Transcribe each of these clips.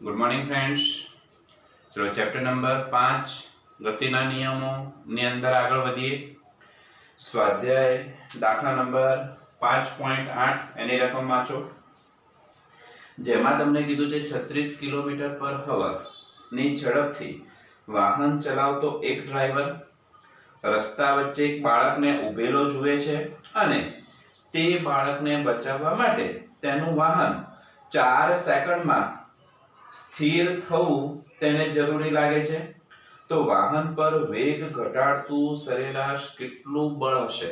Good morning friends. ચલો chapter number 5 ગતિના નિયમો ની અંદર આગળ વધીએ. સ્વાધ્યાય દાખલા નંબર 5.8 એની રકમ વાંચો. જેમાં તમને કીધું છે 36 કિલોમીટર પર અવર ની ઝડપથી વાહન ચલાવતો એક ડ્રાઈવર રસ્તા વચ્ચે એક બાળકને ઊભેલો જુએ છે અને તે બાળકને બચાવવા માટે તેનું વાહન 4 સેકન્ડમાં સ્થિર થવું તેને જરૂરી લાગે છે. તો વાહન પર વેગ ઘટાડતું સરેરાશ કેટલું બળ હશે?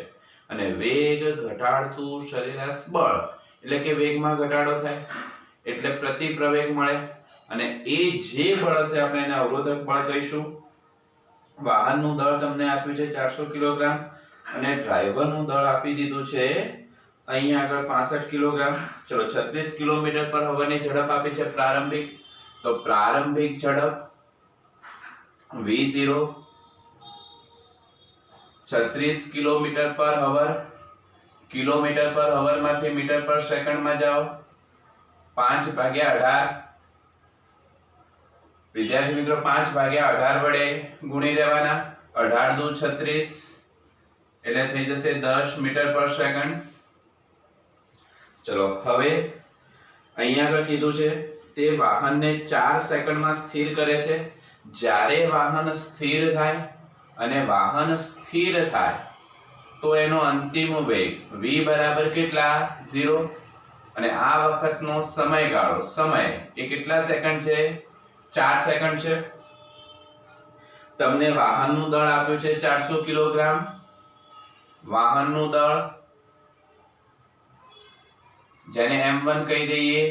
અને વેગ ઘટાડતું સરેરાશ બળ એટલે કે વેગમાં ઘટાડો થાય એટલે પ્રતિ પ્રવેગ મળે અને એ જે બળ હશે આપણે એને અવરોધક બળ કહીશું. વાહનનું દળ તમને આપ્યું છે 400 કિલોગ્રામ અને ડ્રાઈવરનું દળ આપી દીધું છે અહીંયા આગળ 65 કિલોગ્રામ. ચલો 36 કિલોમીટર પર હવાની ઝડપ આપી છે પ્રારંભિક. તો પ્રારંભિક ઝડપ v0 36 કિલોમીટર પર અવર. કિલોમીટર પર અવર માંથી મીટર પર સેકન્ડ માં જાઓ 5/18. વિદ્યાર્થી મિત્રો 5/18 વડે ગુણી દેવાના. 18 દુ 36 એટલે થઈ જશે 10 મીટર પર સેકન્ડ. ચલો હવે અહીંયા આગળ કીધું છે તે વાહનને 4 સેકન્ડમાં સ્થિર કરે છે. જ્યારે વાહન સ્થિર થાય અને વાહન સ્થિર થાય તો એનો અંતિમ વેગ v બરાબર કેટલા 0 અને આ વખતનો સમયગાળો સમય એ કેટલા સેકન્ડ છે 4 સેકન્ડ છે. તમને વાહનનું દળ આપ્યું છે 400 કિલોગ્રામ. વાહનનું દળ જેને m1 કહી દઈએ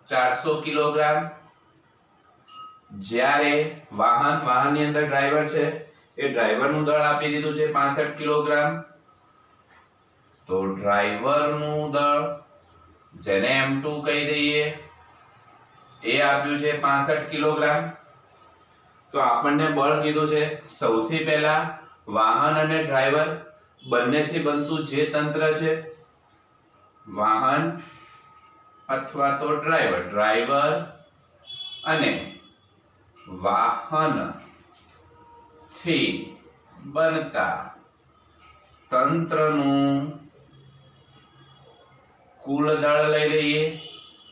400 કિલોગ્રામ. જ્યારે વાહનની અંદર ડ્રાઈવર છે એ ડ્રાઈવરનું દળ આપી દીધું છે 65 કિલોગ્રામ. તો ડ્રાઈવરનું દળ જેને m2 કહી દઈએ એ આપ્યું છે 65 કિલોગ્રામ. તો આપણને બળ કીધું છે સૌથી પહેલા વાહન અને ડ્રાઈવર બંનેથી બનતું જે તંત્ર છે વાહન અથવા તો ડ્રાઈવર અને વાહન થી બનતા તંત્રનું કુલ દળ લઈ લઈએ.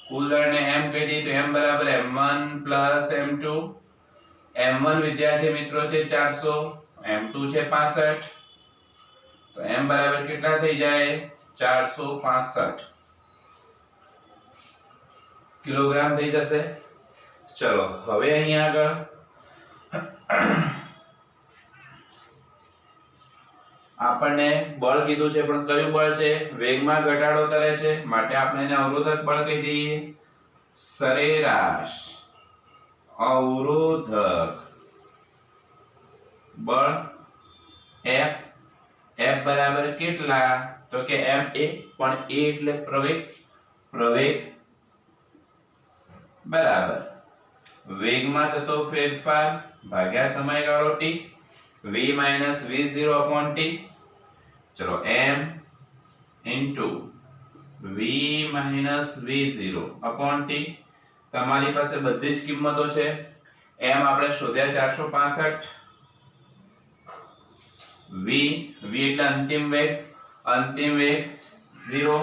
કુલ દળને m કહી દઈએ તો m બરાબર m1 m2. m1 વિદ્યાર્થી મિત્રો છે 400, m2 છે 65. તો m બરાબર કેટલા થઈ જાય 465 કિલોગ્રામ થઈ જશે. ચલો હવે અહીંયા આગળ આપણને બળ કીધું છે પણ કયું બળ છે વેગમાં ઘટાડો કરે છે માટે આપણે એને અવરોધક બળ કહી દઈએ. સરેરાશ અવરોધક બળ F. F બરાબર કેટલા તો કે m a પણ a એટલે પ્રવેગ બરાબર વેગમાં થતો ફેરફાર ભાગ્યા સમયગાળો t v v0 t. ચલો m into v v0 t. તમારી પાસે બધી જ કિંમતો છે. m આપણે શોધ્યા 465. v એટલે અંતિમ વેગ 0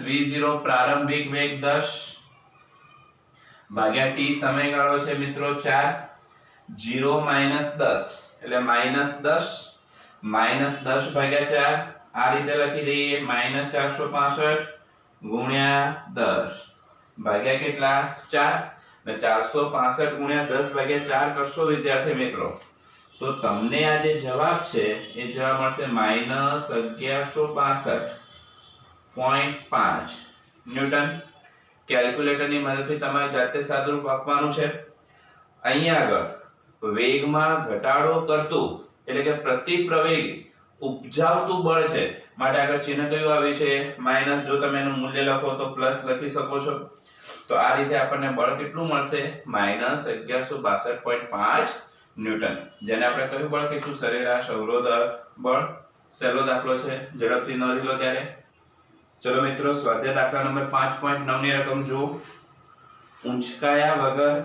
v0 પ્રારંભિક વેગ 10 ભાગ્યા t સમયગાળો છે મિત્રો 4. 0 10 એટલે -10 ભાગ્યા 4 આ રીતે લખી દઈએ -465 ગુણ્યા 10 ભાગ્યા કેટલા 4 ને 465 ગુણ્યા 10 ભાગ્યા 4 કરશો વિદ્યાર્થી મિત્રો તો તમને આ જે જવાબ છે એ જવાબ મળશે -1162.5 ન્યૂટન. કેલ્ક્યુલેટરની મદદથી તમારે જાતે સાદુરૂપ આપવાનું છે. અહીંયા આગળ વેગમાં ઘટાડો કરતું એટલે કે પ્રતિ પ્રવેગ ઉપજાવતું બળ છે માટે આગળ ચિહ્ન કયું આવ્યું છે માઈનસ. જો તમે એનું મૂલ્ય લખો તો પ્લસ લખી શકો છો. તો આ રીતે આપણને બળ કેટલું મળશે -1162.5 ન્યૂટન. જેને આપણે કયું બળ કહીશું સરેરાશ અવરોધક બળ. સહેલો દાખલો છે ઝડપથી નોંધી લો ત્યારે. ચલો મિત્રો સ્વાધ્યાય દાખલા નંબર 5.9 ની રકમ જુઓ. ઊંચકાયા વગર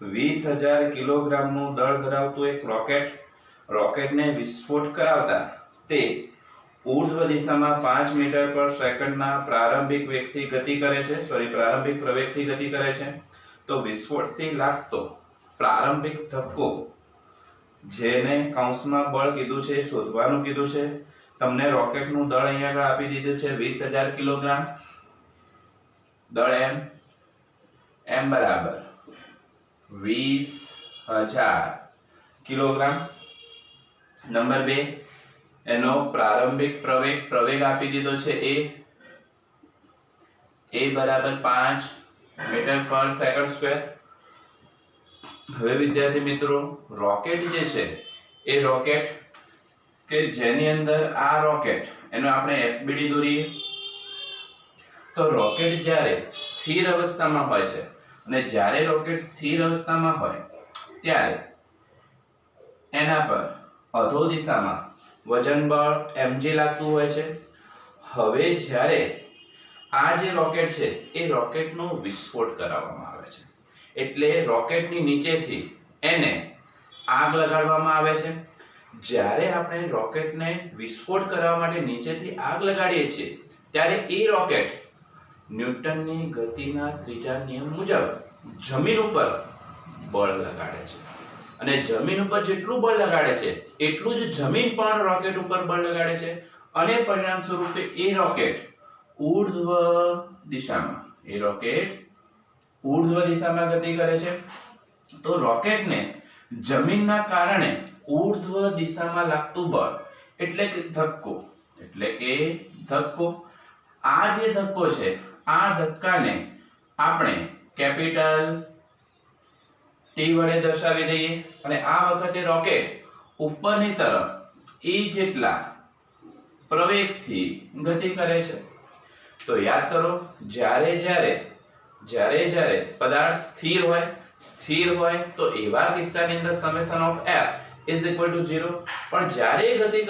20,000 કિલોગ્રામનું દળ ધરાવતું એક રોકેટને વિસ્ફોટ કરાવતા તે ઉર્ધ્વ દિશામાં 5 મીટર પર સેકન્ડના પ્રારંભિક વેગથી ગતિ કરે છે પ્રારંભિક પ્રવેગથી ગતિ કરે છે તો વિસ્ફોટથી લાગતો પ્રારંભિક ધક્કો જેને કૌંસમાં બળ કીધું છે શોધવાનું કીધું છે તમને રોકેટનું દળ અહીંયા આગળ આપી દીધું છે 20,000 કિલોગ્રામ દળ m બરાબર 20,000 કિલોગ્રામ નંબર 2 એનો પ્રારંભિક પ્રવેગ આપી દીધો છે a બરાબર 5 મીટર પર સેકન્ડ સ્ક્વેર હવે વિદ્યાર્થી મિત્રો રોકેટ જે છે એ રોકેટ કે જેની અંદર આ રોકેટ એનો આપણે FBD દોરીએ તો રોકેટ જ્યારે સ્થિર અવસ્થામાં હોય છે અને જ્યારે રોકેટ સ્થિર અવસ્થામાં હોય ત્યારે એના પર અધો દિશામાં વજન બળ mg લાગતું હોય છે હવે જ્યારે આ જે રોકેટ છે એ રોકેટનો વિસ્ફોટ કરાવવામાં આવે છે એટલે રોકેટની નીચેથી એને આગ લગાડવામાં આવે છે જ્યારે આપણે રોકેટને વિસ્ફોટ કરવા માટે નીચેથી આગ લગાડીએ છીએ ત્યારે એ રોકેટ ન્યૂટનની ગતિના ત્રીજા નિયમ મુજબ જમીન ઉપર બળ લગાડે છે અને જમીન ઉપર જેટલું બળ લગાડે છે એટલું જ જમીન પણ રોકેટ ઉપર બળ લગાડે છે અને પરિણામ સ્વરૂપે એ રોકેટ ઉર્ધ્વ દિશામાં ગતિ કરે છે તો રોકેટને જમીનના કારણે ઉર્ધ્વ દિશામાં લાગતું બળ એટલે કે ધક્કો આ જે ધક્કો છે આ ધક્કાને આપણે કેપિટલ T વડે દર્શાવી દઈએ અને આ વખતે રોકેટ ઉપરની તરફ e જેટલા પ્રવેગથી ગતિ કરે છે તો યાદ કરો જ્યારે પદાર્થ સ્થિર હોય તો એવા કિસ્સાની અંદર summation of f is equal to 0 પણ જ્યારે ગતિ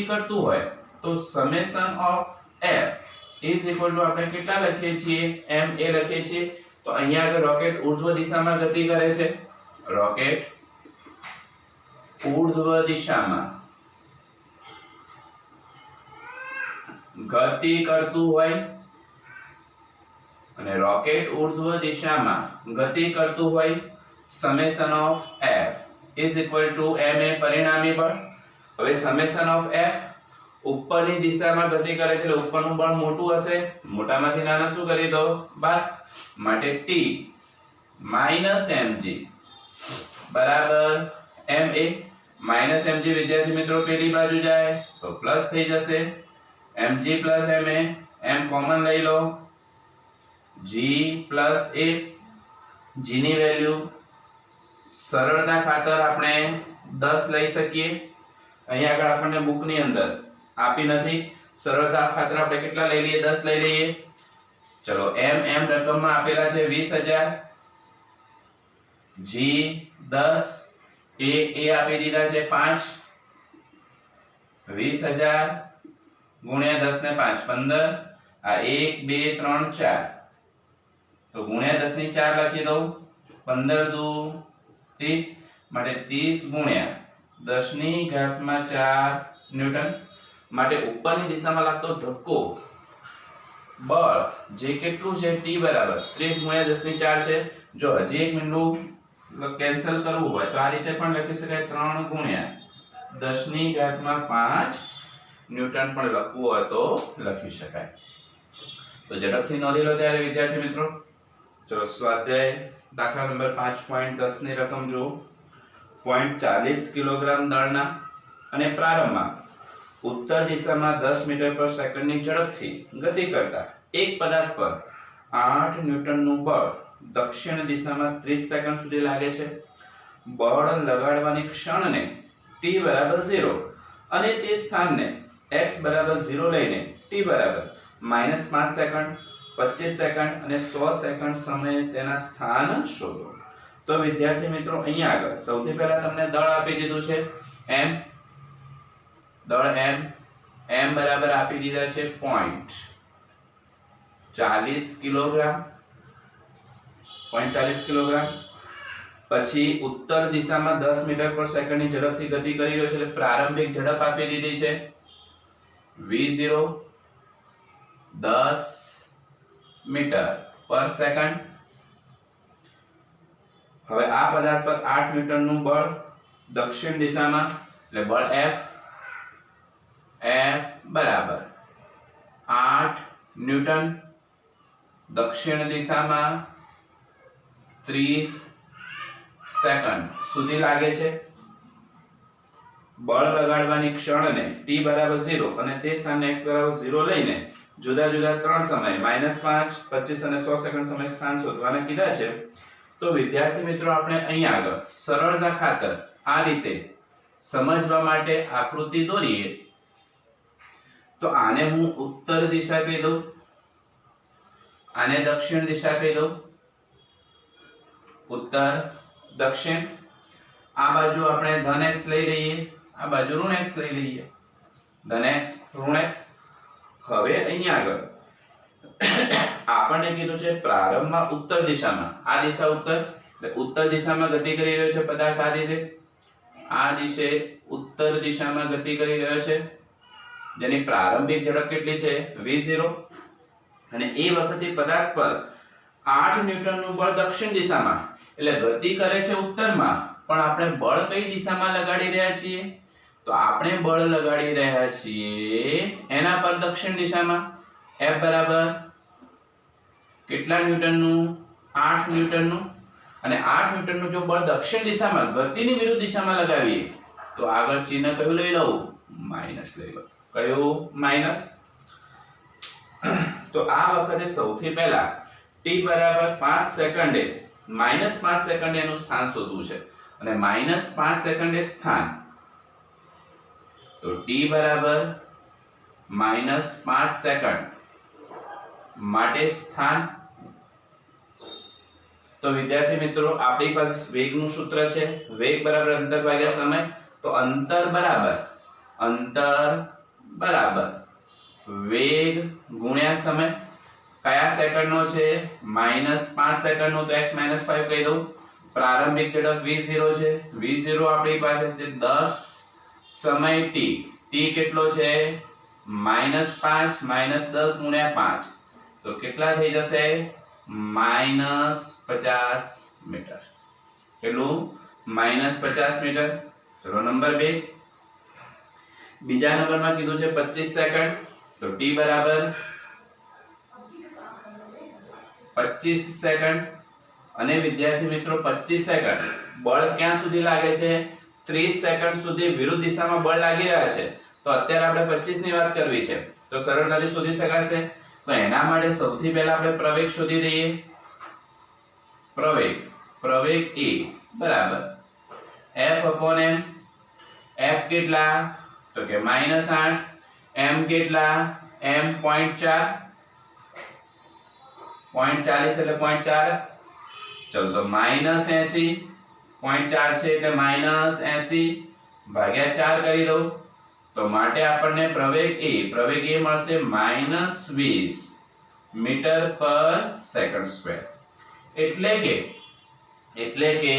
કરતું હોય તો summation of f is equal to આપણે કેટલા લખીએ છીએ ma લખીએ છીએ તો અહીંયા આગળ રોકેટ ઉર્ધ્વ દિશામાં ગતિ કરે છે રોકેટ ઉર્ધ્વ દિશામાં ગતિ કરતું હોય અને રોકેટ ઉર્ધ્વ દિશામાં ગતિ કરતું હોય summation of f is equal to ma પરિણામી બળ હવે સમેશન ઓફ f ઉપરની દિશામાં ગતિ કરે છે એટલે ઉપરનું બળ મોટું હશે મોટામાંથી નાના શું કરી દો બાદ માટે t mg બરાબર ma mg વિદ્યાર્થી મિત્રો પેલી બાજુ જાય તો પ્લસ થઈ જશે mg ma m કોમન લઈ લો g a g ની વેલ્યુ સરળતા ખાતર આપણે 10 લઈ શકીએ અહીંયા આગળ આપણને બુક ની અંદર આપી નથી સરળતા ખાતર આપણે કેટલા લઈ લઈએ 10 લઈ લઈએ ચલો m રકમમાં આપેલા છે 20,000 g 10 a આપી દીધા છે 5 20,000 ગુણ્યા 10 ને 5 15 આ 1 2 3 4 તો ગુણ્યા 10 ની 4 લખી દઉં 15 દુ 30 માટે 30 ગુણ્યા 10 ની ઘાતમાં 4 ન્યૂટન માટે ઉપરની દિશામાં લાગતો ધક્કો બળ જે કેટલું છે t બરાબર 30 ગુણ્યા 10 ની 4 છે જો હજી એક બિંદુ કેન્સલ કરવું હોય તો આ રીતે પણ લખી શકાય 3 ગુણ્યા 10 ની ઘાતમાં 5 ન્યૂટન પણ લખવું હોય તો લખી શકાય તો ઝડપથી નોંધી લો ત્યારે વિદ્યાર્થી મિત્રો ચલો સ્વાધ્યાય દાખલા નંબર 5.10 ની રકમ જો 0.40 કિલોગ્રામ દળના અને પ્રારંભમાં ઉત્તર દિશામાં 10 મીટર પર સેકન્ડની ઝડપથી ગતિ કરતા એક પદાર્થ પર 8 ન્યૂટનનું બળ દક્ષિણ દિશામાં 30 સેકન્ડ સુધી લાગે છે બળ લગાડવાની ક્ષણને t બરાબર 0 અને તે સ્થાનને x બરાબર 0 લઈને t બરાબર -5 સેકન્ડ 25 સેકન્ડ અને 100 સેકન્ડ સમયે તેના સ્થાન શોધો તો વિદ્યાર્થી મિત્રો અહીંયા આગળ સૌથી પહેલા તમને દળ આપી દીધું છે m દળ m બરાબર આપી દીધા છે 0.40 કિલોગ્રામ 0.40 કિલોગ્રામ। પછી ઉત્તર દિશામાં 10 મીટર પર સેકન્ડની ઝડપથી ગતિ કરી રહ્યો છે એટલે પ્રારંભિક ઝડપ આપી દીધી છે v0 10 મીટર પર સેકન્ડ। હવે આ પદાર્થ પર 8 ન્યૂટનનું બળ દક્ષિણ દિશામાં એટલે બળ F બરાબર 8 ન્યૂટન દક્ષિણ દિશામાં 30 સેકન્ડ સુધી લાગે છે। બળ લગાડવાની ક્ષણને t બરાબર 0 અને તે સ્થાનને x બરાબર 0 લઈને જુદા જુદા ત્રણ સમય -5, 25 અને 100 સેકન્ડ સમય સ્થાન શોધવાના કીધા છે। તો વિદ્યાર્થી મિત્રો આપણે અહીંયા આગળ સરળતા ખાતર આ રીતે સમજવા માટે આકૃતિ દોરીએ તો આને હું ઉત્તર દિશા કહી દઉં, આને દક્ષિણ દિશા કહી દઉં, ઉત્તર દક્ષિણ। આ બાજુ આપણે ધન x લઈ લઈએ, આ બાજુ ઋણ x લઈ લઈએ, ધન x ઋણ x। હવે અહીંયા આગળ આપણને કીધું છે પ્રારંભમાં ઉત્તર દિશામાં, આ દિશા ઉત્તર એટલે ઉત્તર દિશામાં ગતિ કરી રહ્યો છે પદાર્થ આ રીતે, આ દિશે ઉત્તર દિશામાં ગતિ કરી રહ્યો છે જેની પ્રારંભિક ઝડપ કેટલી છે v0 અને એ વખતે પદાર્થ પર 8 ન્યૂટનનું બળ દક્ષિણ દિશામાં એટલે ગતિ કરે છે ઉત્તરમાં, પણ આપણે બળ કઈ દિશામાં લગાડી રહ્યા છીએ તો આપણે બળ લગાડી રહ્યા છીએ એના પર દક્ષિણ દિશામાં। F બરાબર કેટલા ન્યૂટનનું 8 ન્યૂટનનું અને 8 ન્યૂટનનું જો બળ દક્ષિણ દિશામાં ગતિની વિરુદ્ધ દિશામાં લગાવીએ તો આગળ ચિહ્ન કયું લઈ લઉં માઈનસ લઈ લઉં, કયું માઈનસ। તો આ વખતે સૌથી પહેલા t બરાબર 5 સેકન્ડે -5 સેકન્ડે એનું સ્થાન શોધવું છે અને -5 સેકન્ડે સ્થાન તો t બરાબર -5 સેકન્ડ માટે સ્થાન। તો વિદ્યાર્થી મિત્રો આપણી પાસે વેગનું સૂત્ર છે વેગ બરાબર અંતર ભાગ્યા સમય। તો અંતર બરાબર વેગ ગુણ્યા સમય। કયા સેકન્ડનો છે -5 સેકન્ડનો તો x -5 કહી દઉં। પ્રારંભિક ઝડપ v0 છે, v0 આપણી પાસે છે 10 સમય t, t કેટલો છે -5 -10 ગુણ્યા 5 તો કેટલા થઈ જશે -50 મીટર। કેટલું -50 મીટર। ચલો નંબર 2, બીજા નંબરમાં કીધું છે 25 સેકન્ડ તો t બરાબર 25 સેકન્ડ અને વિદ્યાર્થી મિત્રો 25 સેકન્ડ બળ ક્યાં સુધી લાગે છે 30 સેકન્ડ સુધી વિરુદ્ધ દિશામાં બળ લાગી રહ્યા છે। તો અત્યારે આપણે 25 ની વાત કરવી છે તો સરળતાથી શોધી શકાશે। તો એના માટે સૌથી પહેલા આપણે પ્રવેગ શોધી દઈએ। પ્રવેગ E બરાબર F/m। F કેટલા તો કે -8, m કેટલા m 0.4 0.40 એટલે 0.4। ચલો તો -80 0.4 છે એટલે -80 ભાગ્યા 4 કરી દઉં તો માટે આપણને પ્રવેગ E મળશે -20 મીટર પર સેકન્ડ સ્ક્વેર। એટલે કે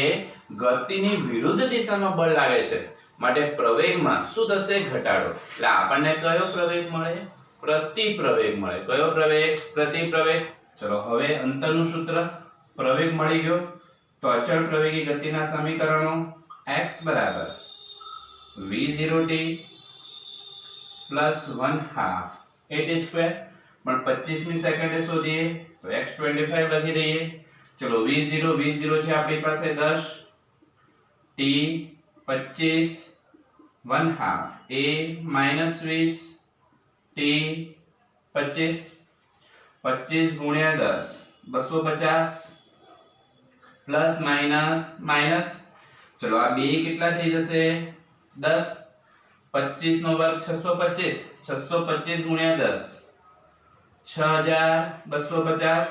ગતિની વિરુદ્ધ દિશામાં બળ લાગે છે માટે પ્રવેગમાં શું થશે ઘટાડો। એટલે આપણને કયો પ્રવેગ મળે પ્રતિપ્રવેગ મળે। કયો પ્રવેગ પ્રતિપ્રવેગ। ચલો હવે અંતરનું સૂત્ર પ્રવેગ મળી ગયો તો અચળ પ્રવેગી ગતિના સમીકરણો x બરાબર v0t + 1/2 at²। પણ 25મી સેકન્ડે શોધીએ તો x 25 લખી દઈએ। ચલો v0 છે આપણી પાસે 10 t 25 1/2 a -20 t 25 25 ગુણ્યા 10 250 પ્લસ માઈનસ ચલો આ બે કેટલા થઈ જશે 10 25 નો વર્ગ 625 625 ગુણ્યા 10 6250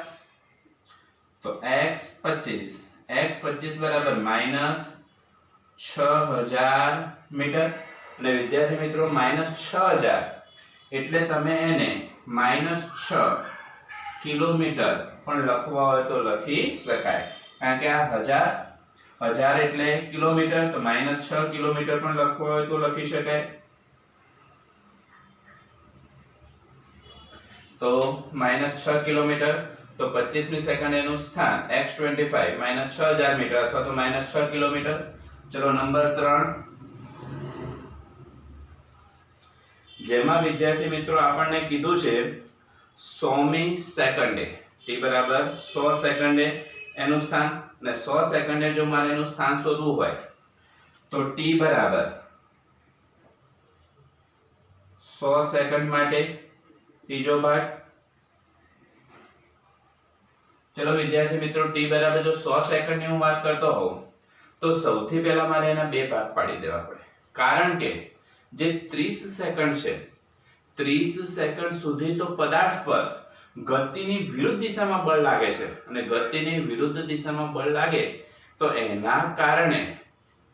તો x 25 બરાબર -6000 મીટર। એટલે વિદ્યાર્થી મિત્રો -6000 એટલે તમે એને -6 કિલોમીટર પણ લખવા હોય તો લખી શકાય, કારણ કે આ 1000 એટલે કિલોમીટર, તો -6 કિલોમીટર પણ લખવા હોય તો લખી શકાય. તો -6 કિલોમીટર, તો 25મી સેકન્ડ એનું સ્થાન x25 -6000 મીટર અથવા તો -6 કિલોમીટર. ચલો નંબર 3, જેમાં વિદ્યાર્થી મિત્રો આપણને કીધું છે 100મી સેકન્ડે t બરાબર 100 સેકન્ડે એનું સ્થાન, અને 100 સેકન્ડે જો મારે એનું સ્થાન શોધવું હોય તો t બરાબર 100 સેકન્ડ માટે ત્રીજો ભાગ. ચલો વિદ્યાર્થી મિત્રો, t બરાબર જો 100 સેકન્ડની હું વાત કરતો હોઉં તો સૌથી પહેલા મારે એના બે ભાગ પાડી દેવા પડે, કારણ કે જે 30 સેકન્ડ છે 30 સેકન્ડ સુધી તો પદાર્થ પર ગતિની વિરુદ્ધ દિશામાં બળ લાગે છે, અને ગતિની વિરુદ્ધ દિશામાં બળ લાગે તો એના કારણે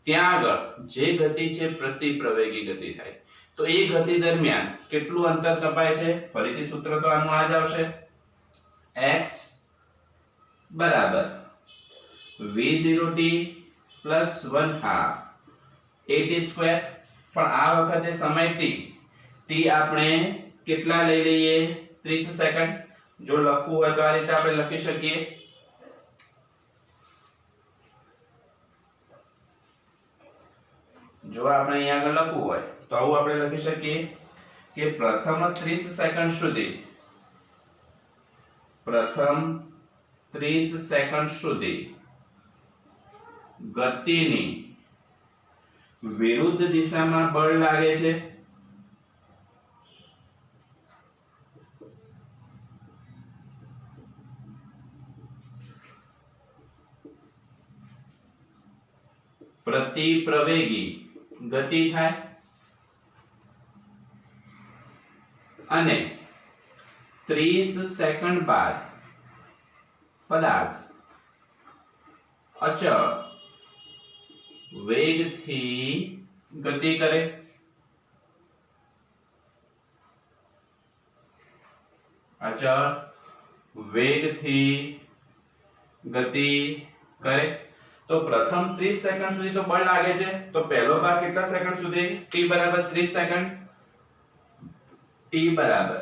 ત્યાં આગળ જે ગતિ છે પ્રતિપ્રવેગી ગતિ થાય. તો એ ગતિ દરમિયાન કેટલું અંતર કપાય છે? ફરીથી સૂત્ર તો આનું આ જ આવશે, x બરાબર v0t પ્લસ 1/2 at². પણ આ વખતે સમય t આપણે કેટલા લઈ લઈએ? 30 સેકન્ડ. જો લખવું હોય તો આ રીતે આપણે લખી શકીએ, જો આપણે અહીંયા આગળ લખવું હોય તો આવું આપણે લખી શકીએ કે પ્રથમ 30 સેકન્ડ સુધી ગતિની વિરુદ્ધ દિશામાં બળ લાગે છે, પ્રતિપ્રવેગી ગતિ થાય, અને 30 સેકન્ડ બાદ પદાર્થ અચળ વેગથી ગતિ કરે. અચળ વેગથી ગતિ કરે. તો પ્રથમ 30 સેકન્ડ સુધી તો બળ લાગે છે, તો પહેલો ભાગ કેટલા સેકન્ડ સુધી? t બરાબર 30 સેકન્ડ. t બરાબર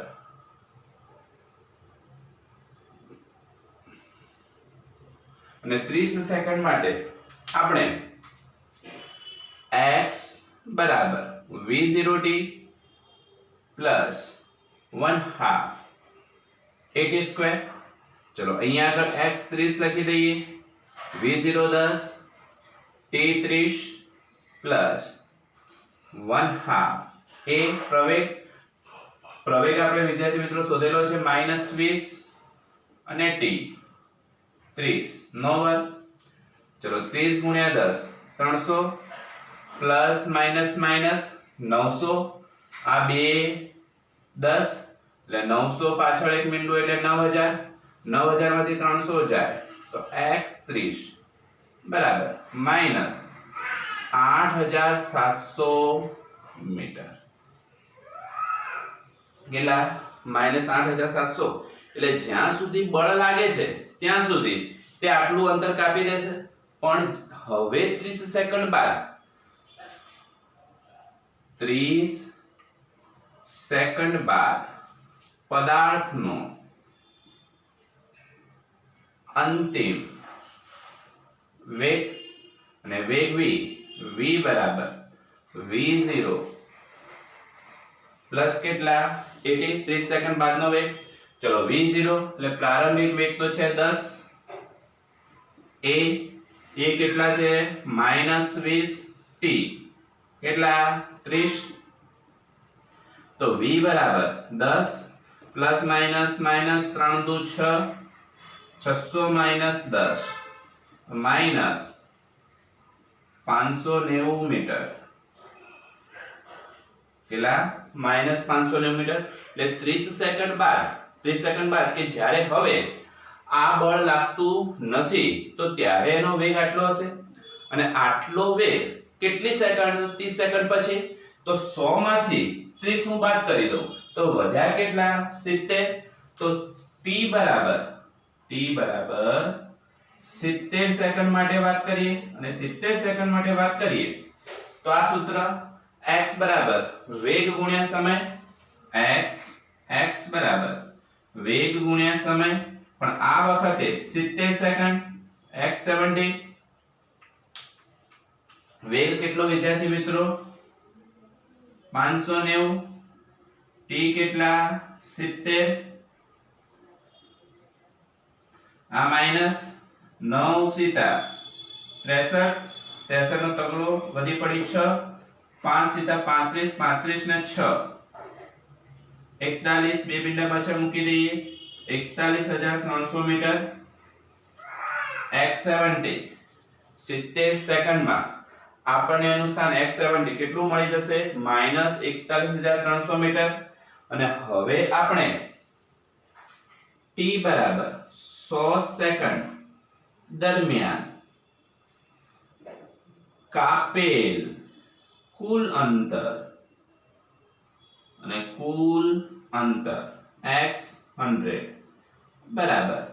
અને 30 સેકન્ડ માટે આપણે x બરાબર v0t પ્લસ 1/2 at². ચલો અહીંયા આગળ x 30 લખી દઈએ, v0 10, t 30 પ્લસ 1/2 એ પ્રવેગ આપણે વિદ્યાર્થી મિત્રો શોધેલો છે -20 અને t 30 નો વર્ગ. ચલો 30 ગુણ્યા 10 300 પ્લસ માઇનસ 900, આ બે 10 એટલે 900 પાછળ એક મીંડું એટલે 9000, 9000 માંથી 300 જાય તો x 30 બરાબર -8700 મીટર. કેટલા? -8700. એટલે જ્યાં સુધી બળ લાગે છે ત્યાં સુધી તે આટલું અંતર કાપી દેશે, પણ હવે 30 સેકન્ડ બાદ 30 સેકન્ડ બાદ પદાર્થનો અંતિમ વેગ, અને વેગ v બરાબર v0 પ્લસ કેટલા? 30 સેકન્ડ બાદનો વેગ. ચલો v0 એટલે પ્રારંભિક વેગ તો છે 10, એ કેટલા છે? -20, t કેટલા? 30. તો v બરાબર 10 પ્લસ માઇનસ 3 દુ 6, 600 માઇનસ 10 માઇનસ 590 મીટર. કેટલા? -590 મીટર. એટલે 30 સેકન્ડ બાદ કે જ્યારે હવે આ બળ લાગતું નથી તો ત્યારે એનો વેગ આટલો હશે, અને આટલો વેગ કેટલી સેકન્ડ? 30 સેકન્ડ પછી. તો 100 માંથી 30 હું બાદ કરી દઉં તો વધ્યા કેટલા? 70. તો t બરાબર t બરાબર 70 સેકન્ડ માટે વાત કરીએ અને 70 સેકન્ડ માટે વાત કરીએ તો આ સૂત્ર x બરાબર વેગ ગુણ્યા સમય x બરાબર વેગ ગુણ્યા સમય પણ આ વખતે 70 સેકન્ડ x 70 વેગ કેટલો વિદ્યાર્થી મિત્રો 590 t કેટલા 70 આ માઈનસ 9 સીતા 63 નો તગડો વધી પડી 6 5 સીતા 35 35 ને 6 41 બે બિંદા પાછળ મૂકી દઈએ 41300 મીટર x 70 70 સેકન્ડમાં આપણને એનું સ્થાન x 70 કેટલું મળી જશે -41300 મીટર અને હવે આપણે t બરાબર 100 સેકન્ડ દરમિયાન કાપેલ કુલ અંતર અને કુલ અંતર x 100 બરાબર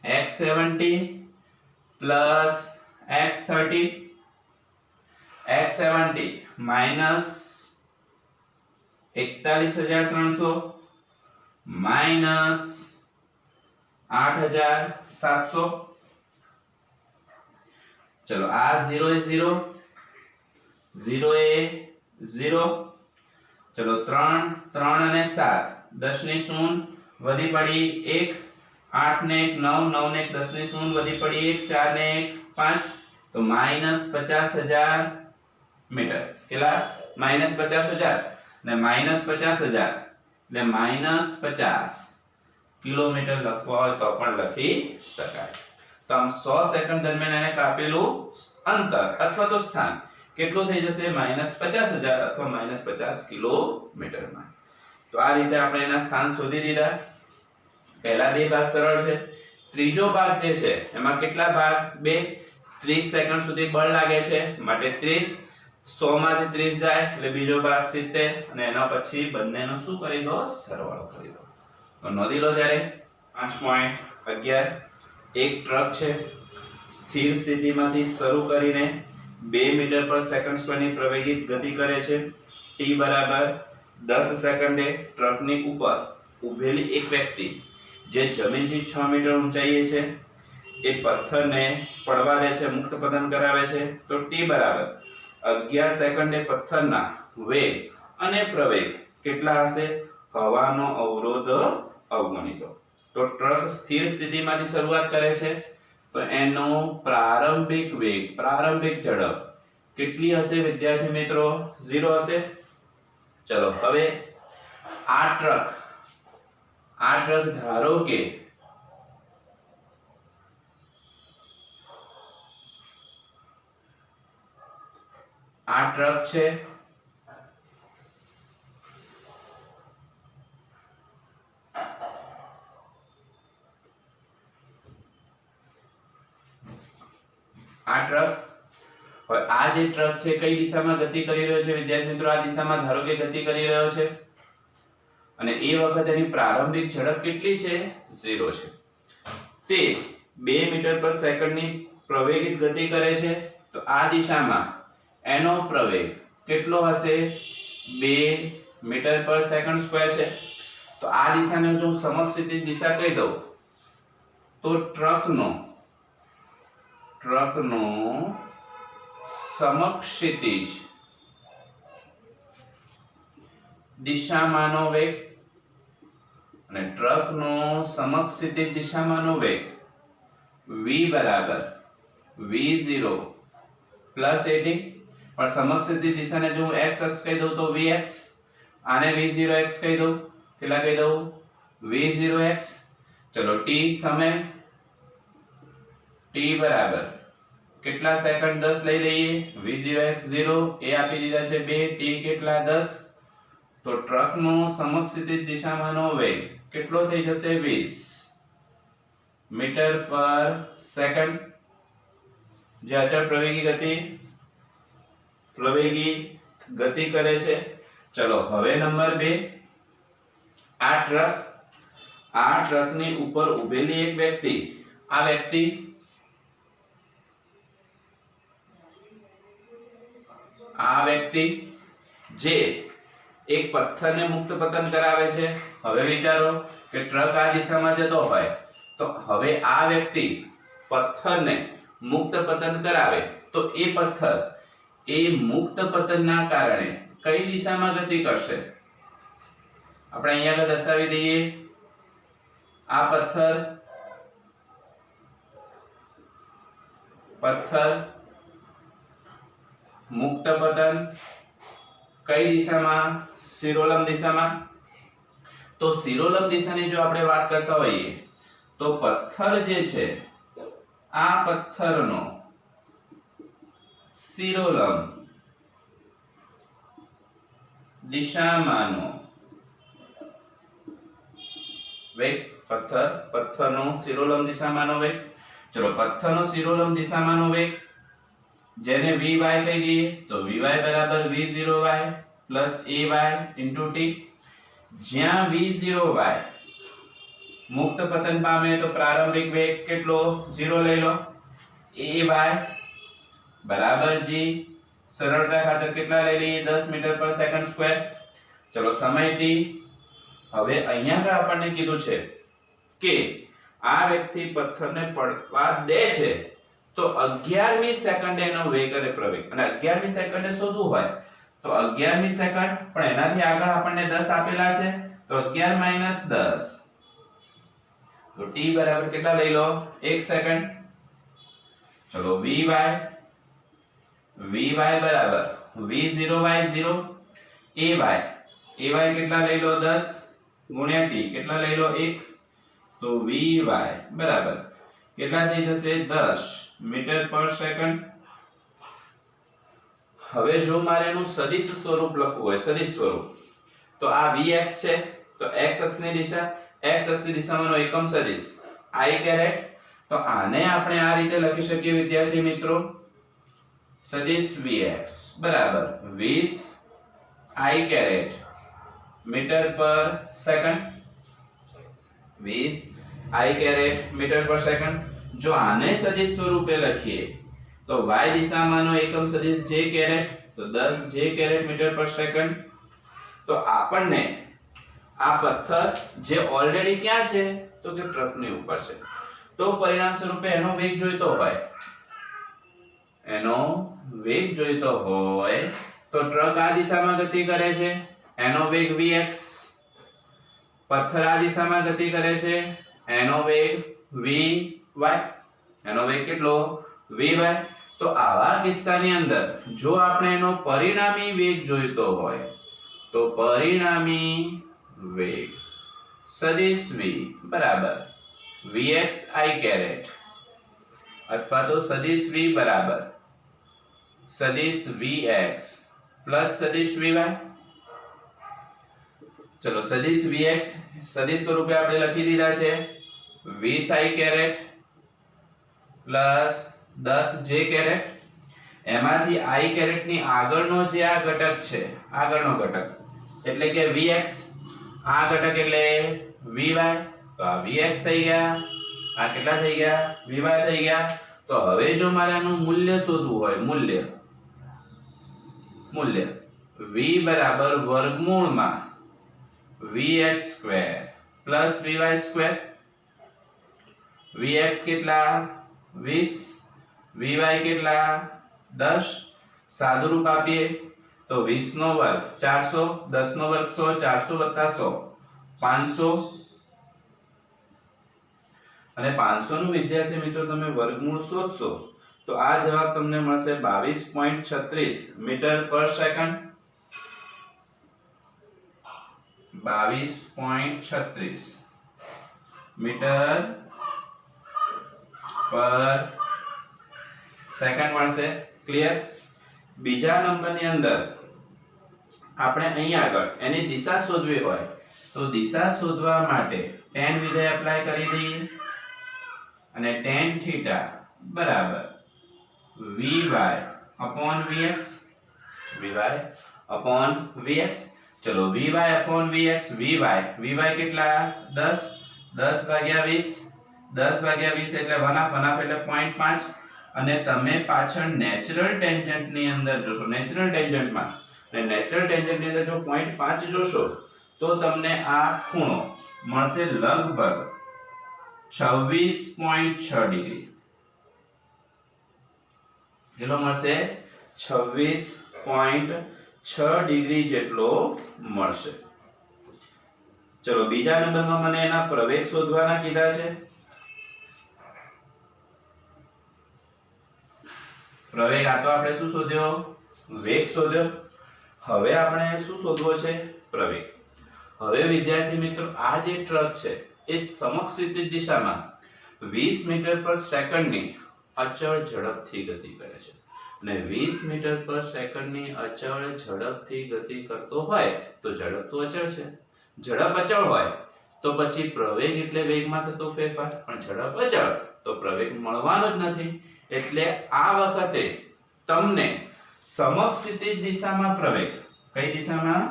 x 70 plus x 30 x 70 minus 41300 minus 8700 चलो आ 0 है 0 0 है 0 चलो 3 3 અને 7 10 ની 0 વધી પડી 1 8 ને 1 9 9 ને 1 10 ની 0 વધી પડી 1 4 ને 1 5 તો -50000 મીટર કેટલા -50000 ને -50000 એટલે -50 કિલોમીટર લખવા હોય તો પણ લખી શકાય તો આમ 100 સેકન્ડ દરમિયાન એને કાપેલું અંતર અથવા તો સ્થાન કેટલું થઈ જશે -50000 અથવા -50 કિલોમીટરમાં તો આ રીતે આપણે એના સ્થાન શોધી દીધા પહેલા બે ભાગ સરળ છે ત્રીજો ભાગ જે છે એમાં કેટલા ભાગ બે 30 સેકન્ડ સુધી બળ લાગે છે માટે 30 100 માંથી 30 જાય એટલે બીજો ભાગ 70 અને એના પછી બંનેનો શું કરી દો સરવાળો કરી દો તો નોંધી લો ત્યારે 5.11 એક ટ્રક છે સ્થિર સ્થિતિમાંથી શરૂ કરીને 2 મીટર પર સેકન્ડ સ્ક્વેરની પ્રવેગિત ગતિ કરે છે t બરાબર 10 સેકન્ડે ટ્રકની ઉપર ઊભેલી એક વ્યક્તિ જે જમીનથી 6 મીટર ઊંચાઈએ છે એ પથ્થરને પડવા દે છે મુક્ત પતન કરાવે છે તો t બરાબર 11 સેકન્ડે પથ્થરના વેગ અને પ્રવેગ કેટલા હશે હવાનો અવરોધ અવગણી દો તો ટ્રક સ્થિર સ્થિતિમાંથી શરૂઆત કરે છે તો એનો પ્રારંભિક વેગ પ્રારંભિક ઝડપ કેટલી હશે વિદ્યાર્થી મિત્રો 0 હશે ચલો હવે આ ટ્રક ધારો કે આ ટ્રક છે આ ટ્રક હવે આ જે ટ્રક છે કઈ દિશામાં ગતિ કરી રહ્યો છે વિદ્યાર્થી મિત્રો આ દિશામાં ધારો કે ગતિ કરી રહ્યો છે અને એ વખતે એની પ્રારંભિક ઝડપ કેટલી છે 0 છે તે 2 મીટર પર સેકન્ડની પ્રવેગિત ગતિ કરે છે તો આ દિશામાં એનો પ્રવેગ કેટલો હશે 2 મીટર પર સેકન્ડ સ્ક્વેર છે તો આ દિશાને જો સમક્ષિતિજ દિશા કહી દઉં તો ટ્રકનો સમક્ષિતિજ દિશામાંનો વેગ અને ટ્રકનો સમક્ષિતિજ દિશામાંનો વેગ v બરાબર v0 પ્લસ 80 પણ સમક્ષિતિજ દિશાને જો x અક્ષ કહી દઉં તો vx આને v0x કહી દઉં કેટલા કહી દઉં v0x ચલો t સમય t બરાબર કેટલા સેકન્ડ 10 લઈ લઈએ v0x 0 એ આપી દીધા છે 2 t કેટલા 10 તો ટ્રકનો સમક્ષિતિજ દિશામાંનો વેગ કેટલો થઈ જશે 20 મીટર પર સેકન્ડ જે અચળ પ્રવેગી ગતિ કરે છે ચલો હવે નંબર 2 આ આ ટ્રકની ઉપર ઊભેલી એક વ્યક્તિ, આ વ્યક્તિ જે એક પથ્થરને મુક્ત પતન કરાવે છે. હવે વિચારો કે ટ્રક આ દિશામાં જતો હોય તો હવે આ વ્યક્તિ પથ્થરને મુક્ત પતન કરાવે તો એ પથ્થર એ મુક્ત પતનના કારણે કઈ દિશામાં ગતિ કરશે? આપણે અહીંયા આગળ દર્શાવી દઈએ. આ પથ્થર મુક્ત પતન કઈ દિશામાં? શિરોલંબ દિશામાં. તો શિરોલંબ દિશાની જો આપણે વાત કરતા હોઈએ તો પથ્થર જે છે આ પથ્થરનો શિરોલંબ દિશામાંનો વેગ, પથ્થરનો શિરોલંબ દિશામાંનો વેગ. ચલો, પથ્થરનો શિરોલંબ દિશામાંનો વેગ જેને vy કહી દઈએ તો vy બરાબર v0y plus ay into t. જ્યાં v0y મુક્ત પતન પામે તો પ્રારંભિક વેગ કેટલો? 0 લઈ લો. ay બરાબર g, સરળતા ખાતર કેટલા લઈ લઈએ? 10 મીટર પર સેકન્ડ સ્ક્વેર. ચલો, સમય t. હવે અહીંયા આપણને કીધું છે કે આ વ્યક્તિ પથ્થરને પડવા દે છે તો 11મી સેકન્ડે એનો વેગ અને પ્રવેગ, અને 11મી સેકન્ડે શોધવું હોય તો 11મી સેકન્ડ, પણ એનાથી આગળ આપણને 10 આપેલા છે તો 11 - 10. તો t બરાબર કેટલા લઈ લો? 1 સેકન્ડ. ચલો, vy બરાબર v0y0 ay કેટલા લઈ લો? 10 ગુણ્યા t કેટલા લઈ લો? 1. તો vy બરાબર કેટલા થઈ જશે? 10 મીટર પર સેકન્ડ. હવે જો મારે એનું સદિશ સ્વરૂપ લખવું હોય, સદિશ સ્વરૂપ, તો આ vx છે તો x અક્ષની દિશા, x અક્ષની દિશામાંનો એકમ સદિશ i કેરેટ. તો આને આપણે આ રીતે લખી શકીએ વિદ્યાર્થી મિત્રો, સદિશ vx બરાબર 20 i કેરેટ મીટર પર સેકન્ડ. 20 i કેરેટ મીટર પર સેકન્ડ. જો આને સદિશ સ્વરૂપે લખીએ તો y દિશામાંનો એકમ સદિશ j કેરેટ, તો 10 j કેરેટ મીટર પર સેકન્ડ. તો આપણને આ પથ્થર જે ઓલરેડી ક્યાં છે તો કે ટ્રકની ઉપર છે, તો પરિણામ સ્વરૂપે એનો વેગ જોઈતો હોય, તો ટ્રક આ દિશામાં ગતિ કરે છે, એનો વેગ vx. પથ્થર આ દિશામાં ગતિ કરે છે, એનો વેગ vy. એનો વેગ કેટલો? vy. તો આવા કિસ્સાની અંદર જો આપણે એનો પરિણામી વેગ જોઈતો હોય તો પરિણામી વેગ સદિશ v બરાબર vx i કેરેટ અથવા તો સદિશ v બરાબર સદિશ vx પ્લસ સદિશ vy. ચલો, સદિશ vx સદિશ સ્વરૂપે આપણે લખી દીધા છે 20 i caret plus 10 j caret. એમાંથી i કેરેટ ની આગળનો જે આ ઘટક છે, આગળનો ઘટક એટલે કે vx, આ ઘટક એટલે vy. તો આ vx થઈ ગયા, આ કેટલા થઈ ગયા? vy થઈ ગયા. તો હવે જો મારે આનું મૂલ્ય શોધવું હોય, મૂલ્ય v બરાબર વર્ગમૂળમાં vx square plus vy square. vx કેટલા? 20, vy કેટલા? 10. સાદું રૂપ આપીએ તો 20 નો વર્ગ 400, 10 નો વર્ગ 100, 400 + 100 500. અને 500 નું વિદ્યાર્થી મિત્રો તમે વર્ગમૂળ શોધશો તો આ જવાબ તમને મળશે 22.36 મીટર પર સેકન્ડ. 22.36 મીટર પર સેકન્ડ મળશે. ક્લિયર? બીજા નંબરની અંદર આપણે અહીં આગળ એની દિશા શોધવી હોય તો દિશા શોધવા માટે tan વિધેય એપ્લાય કરી દઈએ અને tan થીટા બરાબર vy upon vx, ચલો vy upon vx, vy કેટલા? 10 10 ભાગ્યા 20 એટલે 1/2 એટલે 0.5 અને તમે પાછળ નેચરલ ટેન્જન્ટ ની અંદર જોશો નેચરલ ટેન્જન્ટમાં અને નેચરલ ટેન્જન્ટ ની અંદર જો 0.5 જોશો તો તમને આ ખૂણો મળશે લગભગ 26.6 ડિગ્રી કેટલો મળશે 26.6 ડિગ્રી જેટલો મળશે ચલો બીજા નંબરમાં મને એના પ્રવેગ શોધવાના કીધા છે પ્રવેગ આ તો આપણે શું શોધ્યો વેગ શોધ્યો હવે આપણે શું શોધવો છે પ્રવેગ હવે વિદ્યાર્થી મિત્રો આ જે ટ્રક છે એ સમક્ષિતિજ દિશામાં 20 મીટર પર સેકન્ડની અચળ ઝડપથી ગતિ કરે છે અને 20 મીટર પર સેકન્ડની અચળ ઝડપથી ગતિ કરતો હોય તો ઝડપ તો અચળ છે ઝડપ અચળ હોય તો પછી પ્રવેગ એટલે વેગમાં થતો ફેરફાર પણ ઝડપ અચળ તો પ્રવેગ મળવાનો જ નથી એટલે આ વખતે તમને સમક્ષિતિજ દિશામાં પ્રવેગ કઈ દિશામાં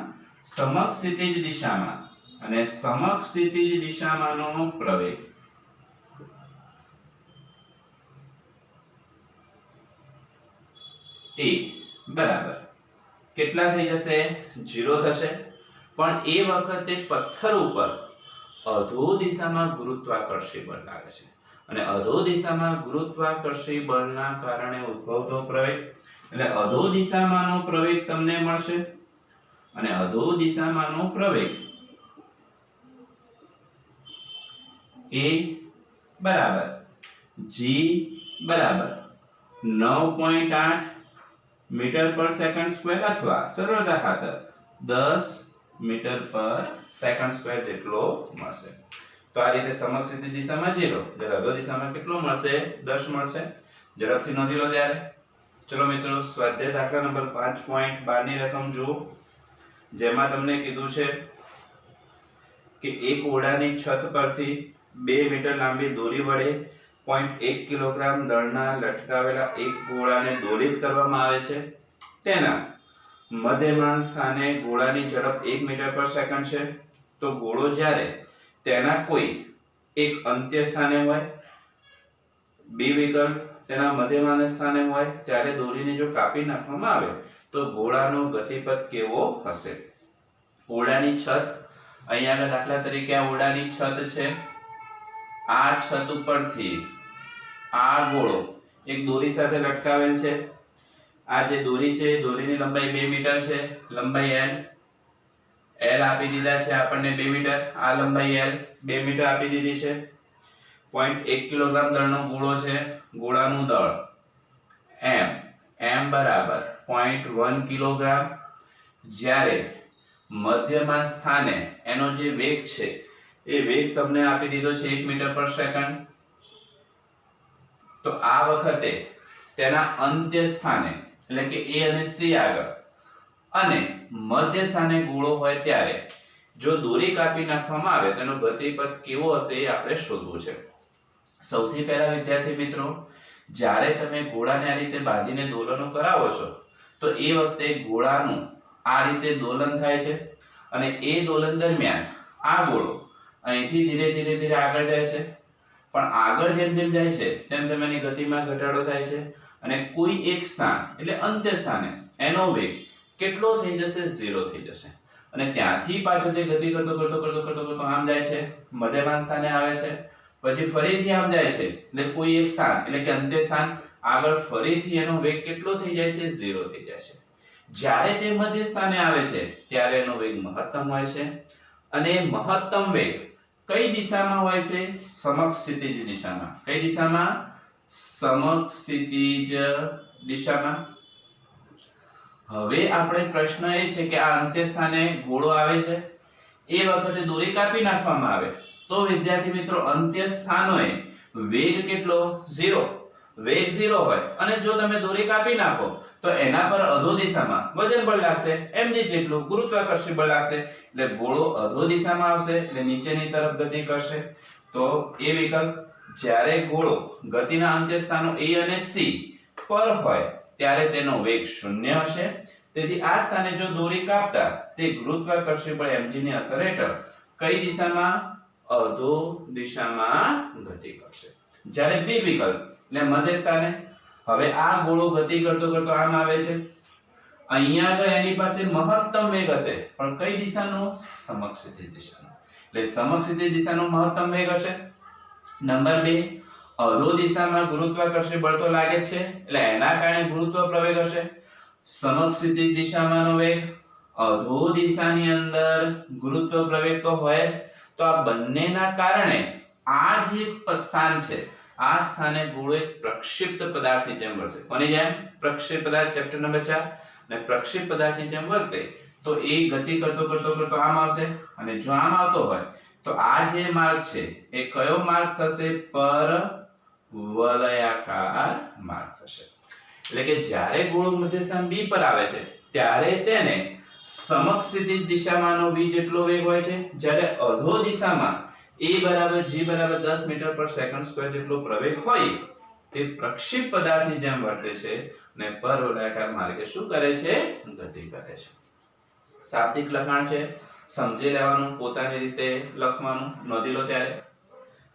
સમક્ષિતિજ દિશામાં અને સમક્ષિતિજ દિશામાંનો પ્રવેગ એ બરાબર કેટલા થઈ જશે 0 થશે પણ એ વખતે પથ્થર ઉપર અધો દિશામાં ગુરુત્વાકર્ષી બળ લાગે છે અને અધો દિશામાં ગુરુત્વાકર્ષી બળના કારણે ઉદ્ભવતો પ્રવેગ એટલે અધો દિશામાંનો પ્રવેગ તમને મળશે અને અધો દિશામાંનો પ્રવેગ એ બરાબર g બરાબર 9.8 મીટર પર સેકન્ડ સ્ક્વેર અથવા સરળતા ખાતર 10 મીટર પર સેકન્ડ સ્ક્વેર જેટલો મળશે તો આ રીતે સમક્ષિતિજ દિશામાં 0 જ્યારે અધો દિશામાં કેટલો મળશે 10 મળશે ઝડપથી નોંધી લો ત્યારે ચલો મિત્રો સ્વાધ્યાય દાખલા નંબર 5.12 ની રકમ જુઓ જેમાં તમને કીધું છે કે એક ઓરડાની છત પરથી 2 મીટર લાંબી દોરી વડે 0.1 કિલોગ્રામ દળના લટકાવેલા એક ગોળાને દોલિત કરવામાં આવે છે તેના મધ્યમાં સ્થાને ગોળાની ઝડપ 1 મીટર પર સેકન્ડ છે તો ગોળો જ્યારે તેના કોઈ એક અંત્ય સ્થાને હોય બી વિકલ્પ તેના મધ્યમાં સ્થાને હોય ત્યારે દોરીને જો કાપી નાખવામાં આવે તો ગોળાનો ગતિપથ કેવો હશે ઓરડાની છત અહીંયા દાખલા તરીકે આ ઓરડાની છત છે આ છત ઉપરથી આ ગોળો એક દોરી સાથે લટકાવેલ છે આ જે દોરી છે દોરીની લંબાઈ 2 મીટર છે લંબાઈ l આપી દીધા છે આપણને 2 મીટર આ લંબાઈ l 2 મીટર આપી દીધી છે 0.1 કિલોગ્રામ દળનો ગોળો છે ગોળાનું દળ m બરાબર 0.1 કિલોગ્રામ જ્યારે મધ્યમાં સ્થાને એનો જે વેગ છે એ વેગ તમને આપી દીધો છે 1 મીટર પર સેકન્ડ તો આ વખતે તેના અંત્ય સ્થાને એટલે કે a અને c આગળ અને મધ્ય સ્થાને ગોળો હોય ત્યારે જો દોરી કાપી નાખવામાં આવે તેનો ગતિપથ કેવો હશે એ આપણે શોધવું છે સૌથી પહેલા વિદ્યાર્થી મિત્રો જ્યારે તમે ગોળાને આ રીતે બાંધીને દોલનો કરાવો છો તો એ વખતે ગોળાનું આ રીતે દોલન થાય છે અને એ દોલન દરમિયાન આ ગોળો અહીંથી ધીરે ધીરે આગળ જાય છે પણ આગળ જેમ જેમ જાય છે તેમ તેમ એની ગતિમાં ઘટાડો થાય છે અને કોઈ એક સ્થાન એટલે અંત્ય સ્થાને એનો વેગ કેટલો થઈ જશે 0 થઈ જશે અને ત્યાંથી પાછો તે ગતિ કરતો આમ જાય છે મધ્યમાં સ્થાને આવે છે પછી ફરીથી આમ જાય છે એટલે કોઈ એક સ્થાન એટલે કે અંત્ય સ્થાન આગળ ફરીથી એનો વેગ કેટલો થઈ જાય છે 0 થઈ જાય છે જ્યારે તે મધ્ય સ્થાને આવે છે ત્યારે એનો વેગ મહત્તમ હોય છે અને મહત્તમ વેગ કઈ દિશામાં હોય છે સમક્ષિતિજ દિશામાં કઈ દિશામાં સમક્ષિતિજ દિશામાં હવે આપણે પ્રશ્ન એ છે કે આ અંત્ય સ્થાને ગોળો આવે છે એ વખતે દોરી કાપી નાખવામાં આવે તો વિદ્યાર્થી મિત્રો અંત્ય સ્થાનોએ વેગ કેટલો 0 વેગ 0 હોય અને જો તમે દોરી કાપી નાખો તો એના પર અધો દિશામાં વજન બળ લાગશે mg જેટલું ગુરુત્વાકર્ષણ બળ લાગશે એટલે ગોળો અધો દિશામાં આવશે એટલે નીચેની તરફ ગતિ કરશે તો એ વિકલ્પ જ્યારે ગોળો ગતિના અંત્ય સ્થાનો a અને c પર હોય ત્યારે તેનો વેગ 0 હશે તેથી આ સ્થાને જો દોરી કાપતા તે ગુરુત્વાકર્ષણ બળ mg ની અસર હેઠળ કઈ દિશામાં અધો દિશામાં ગતિ કરશે. જ્યારે બી વિકલ્પ એટલે મધ્ય સ્થાને હવે આ ગોળો ગતિ કરતો કરતો આમ આવે છે. અહીંયા આગળ એની પાસે મહત્તમ વેગ હશે પણ કઈ દિશાનો? સમક્ષિતિજ દિશાનો. એટલે સમક્ષિતિજ દિશાનો મહત્તમ વેગ હશે. નંબર 2, અધો દિશામાં ગુરુત્વાકર્ષણ બળ તો લાગે જ છે એટલે એના કારણે ગુરુત્વ પ્રવેગ હશે. સમક્ષિતિજ દિશામાંનો વેગ, અધો દિશાની અંદર ગુરુત્વ પ્રવેગ તો હોય જ. તો આ બંનેના કારણે આ જે સ્થાન છે આ સ્થાને ગોળો એક પ્રક્ષિપ્ત પદાર્થની જેમ વર્તે. કોની જેમ? પ્રક્ષિપ્ત પદાર્થ, ચેપ્ટર નંબર 4. અને પ્રક્ષિપ્ત પદાર્થની જેમ વર્તે તો એ ગતિ કરતો કરતો કરતો આમ આવશે અને જો આમ આવતો હોય તો આ જે માર્ગ છે એ કયો માર્ગ થશે? પરવલયાકાર માર્ગ થશે. એટલે કે જ્યારે ગોળો મધ્યસ્થાન બી પર આવે છે ત્યારે તેને સમક્ષિતિજ દિશામાંનો v જેટલો વેગ હોય છે, જ્યારે અધો દિશામાં a બરાબર g બરાબર 10 મીટર પર સેકન્ડ સ્ક્વેર જેટલો પ્રવેગ હોય તે પ્રક્ષિપ્ત પદાર્થની જેમ વર્તે છે અને પરવલયાકાર માર્ગે શું કરે છે? ગતિ કરે છે. શાબ્દિક લખાણ છે, સમજી લેવાનું, પોતાની રીતે લખવાનું, નોંધી લો. ત્યારે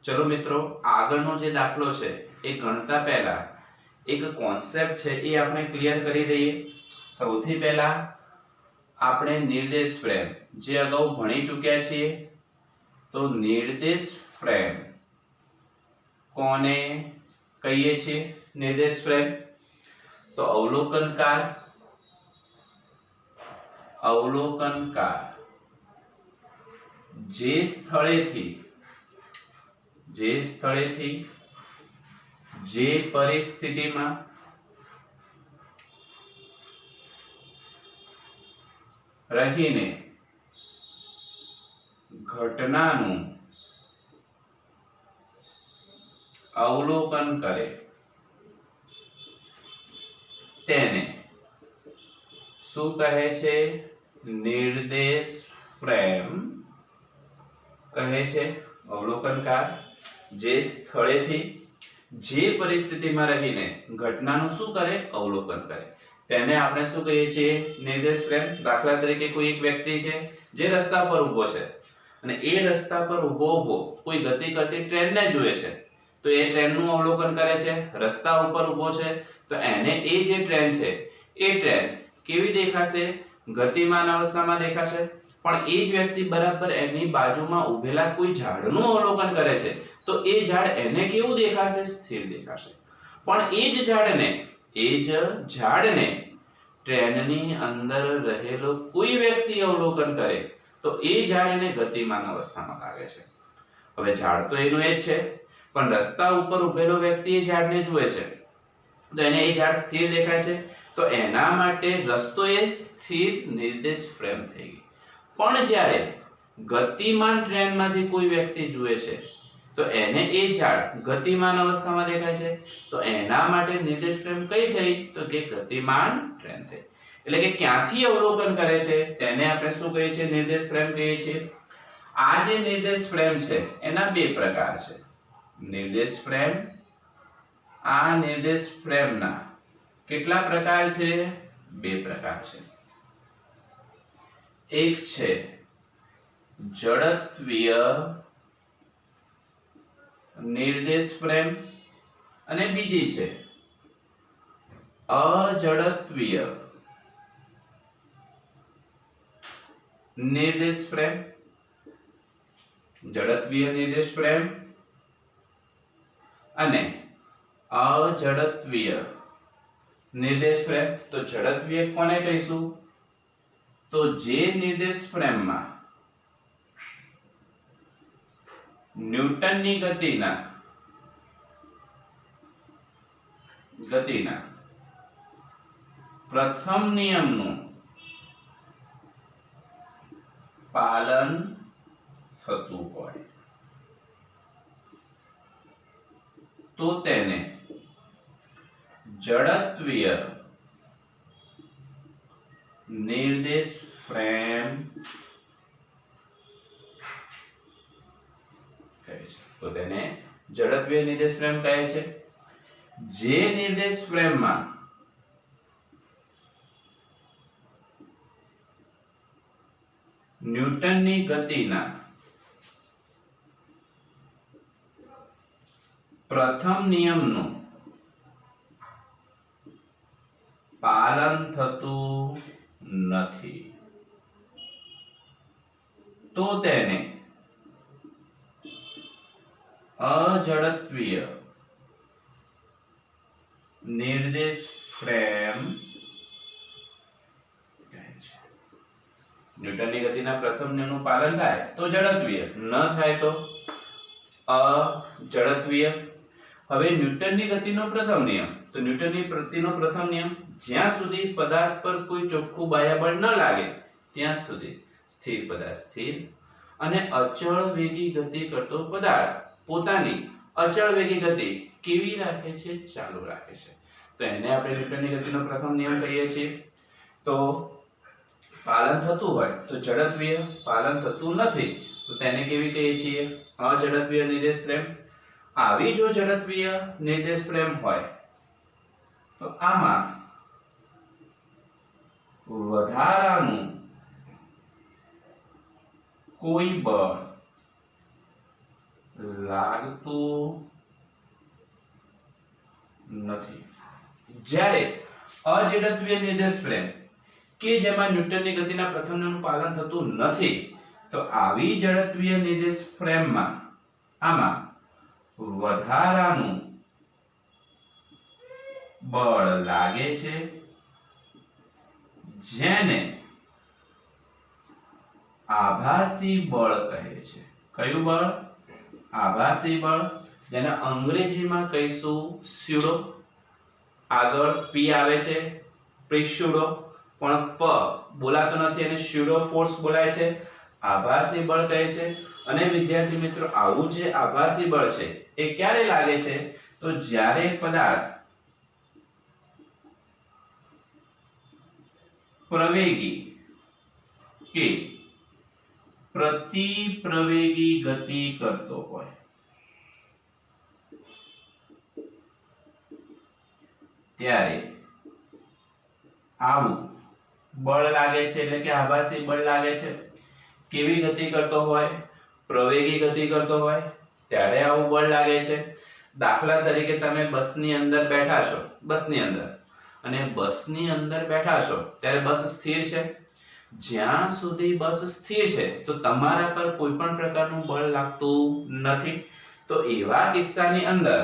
ચલો મિત્રો, આગળનો જે દાખલો છે એ ગણતા પહેલા એક કોન્સેપ્ટ છે એ આપણે ક્લિયર કરી દઈએ. સૌથી પહેલા આપણે નિર્દેશ ફ્રેમ જે અગાઉ ભણી ચૂક્યા છીએ તો નિર્દેશ ફ્રેમ કોને કહીએ છીએ? નિર્દેશ ફ્રેમ તો અવલોકનકાર જે સ્થળેથી જે પરિસ્થિતિમાં રહીને ઘટનાનું અવલોકન કરે તેને શું કહે છે? નિર્દેશ ફ્રેમ કહે છે. અવલોકનકાર જે સ્થળેથી જે પરિસ્થિતિમાં રહીને ઘટનાનું શું કરે? અવલોકન કરે તેને આપણે શું કહીએ છીએ? નિર્દેશ ફ્રેમ. દાખલા તરીકે કોઈ એક વ્યક્તિ છે જે રસ્તા પર ઊભો છે અને એ રસ્તા પર ઊભો કોઈ ગતિ કરતી ટ્રેનને જુએ છે તો એ ટ્રેનનું અવલોકન કરે છે. રસ્તા ઉપર ઊભો છે તો એને એ જે ટ્રેન છે એ ટ્રેન કેવી દેખાશે? ગતિમાન અવસ્થામાં દેખાશે. પણ એ જ વ્યક્તિ બરાબર એની બાજુમાં ઊભેલા કોઈ ઝાડનું અવલોકન કરે છે તો એ ઝાડ એને કેવું દેખાશે? સ્થિર દેખાશે. પણ એ જ ઝાડને ટ્રેનની અંદર રહેલો કોઈ વ્યક્તિ અવલોકન કરે તો એ ઝાડ એને ગતિમાન અવસ્થામાં લાગે છે. હવે ઝાડ તો એનું એ જ છે પણ રસ્તા ઉપર ઊભેલો વ્યક્તિ એ ઝાડને જુએ છે તો એને એ ઝાડ સ્થિર દેખાય છે તો એના માટે રસ્તો એ સ્થિર નિર્દેશ ફ્રેમ થઈ ગઈ. પણ જ્યારે ગતિમાન ટ્રેનમાંથી કોઈ વ્યક્તિ જુએ છે તો એને એ ઝાડ ગતિમાન અવસ્થામાં દેખાય છે તો એના માટે નિર્દેશ ફ્રેમ કઈ થઈ? તો કે ગતિમાન ટ્રેન થઈ. એટલે કે ક્યાંથી અવલોકન કરે છે તેને આપણે શું કહીએ છીએ? નિર્દેશ ફ્રેમ કહીએ છીએ. આ જે નિર્દેશ ફ્રેમ છે એના બે પ્રકાર છે. નિર્દેશ ફ્રેમ, આ નિર્દેશ ફ્રેમના કેટલા પ્રકાર છે? બે પ્રકાર છે. એક છે જડત્વીય નિર્દેશ ફ્રેમ અને બીજી છે અજડત્વીય નિર્દેશ ફ્રેમ. જડત્વીય નિર્દેશ ફ્રેમ અને અજડત્વીય નિર્દેશ ફ્રેમ. તો જડત્વીય કોને કહીશું? તો જે નિર્દેશ ફ્રેમમાં ન્યૂટનની ગતિના પ્રથમ નિયમનું પાલન થતું હોય તો તેને જડત્વીય નિર્દેશ ફ્રેમ કહે છે. તો તેને જડત્વીય નિર્દેશ ફ્રેમ કહે છે. જે નિર્દેશ ફ્રેમમાં ન્યૂટનની ગતિના પ્રથમ નિયમનું પાલન થતું નથી તો તેને અજડત્વીય નિર્દેશ ફ્રેમ કહે છે. ન્યૂટનની ગતિના પ્રથમ નિયમનું પાલન થાય તો જડત્વીય, ન થાય તો અજડત્વીય. હવે ન્યૂટનની ગતિનો પ્રથમ નિયમ, તો ન્યૂટનની ગતિનો પ્રથમ નિયમ, જ્યાં સુધી પદાર્થ પર કોઈ ચોખ્ખું બાહ્ય બળ ન લાગે ત્યાં સુધી સ્થિર પદાર્થ સ્થિર અને અચળ વેગી ગતિ કરતો પદાર્થ પોતાની અચળ વેગી ગતિ કેવી રાખે છે? ચાલુ રાખે છે. તો એને આપણે ન્યૂટનની ગતિનો પ્રથમ નિયમ કહીએ છીએ. તો પાલન થતું હોય તો જડત્વીય, પાલન થતું નથી તો તેને કેવી કહીએ છીએ? અજડત્વીય નિર્દેશ ફ્રેમ. આવી જો જડત્વીય નિર્દેશ ફ્રેમ હોય તો આમાં વધારાનું કોઈ બળ લાગતું નથી. જ્યારે અજડત્વીય નિર્દેશ ફ્રેમ કે જેમાં ન્યૂટનની ગતિના પ્રથમ નિયમનું પાલન થતું નથી તો આવી જડત્વીય નિર્દેશ ફ્રેમમાં આમાં વધારાનું બળ લાગે છે જેને આભાસી બળ કહે છે. કયું બળ? આભાસી બળ, જેને અંગ્રેજીમાં કહીશું સ્યુડો. આગળ પી આવે છે, પ્રિસ્યુડો, પણ પ બોલાતો નથી અને સ્યુડો ફોર્સ બોલાય છે. આભાસી બળ કહે છે. અને વિદ્યાર્થી મિત્રો, આવું જે આભાસી બળ છે એ ક્યારે લાગે છે? તો જ્યારે પદાર્થ પ્રવેગી કે પ્રતિપ્રવેગી ગતિ કરતો હોય. ત્યારે આવું બળ લાગે છે, એટલે કે આભાસી બળ લાગે છે. કેવી ગતિ કરતો હોય? પ્રવેગી ગતિ કરતો હોય ત્યારે આવું બળ લાગે છે. દાખલા તરીકે તમે બસની અંદર બેઠા છો, બસની અંદર, અને બસની અંદર બેઠા છો ત્યારે બસ સ્થિર છે. જ્યાં સુધી બસ સ્થિર છે તો તમારા પર કોઈ પણ પ્રકારનું બળ લાગતું નથી. તો એવા કિસ્સાની અંદર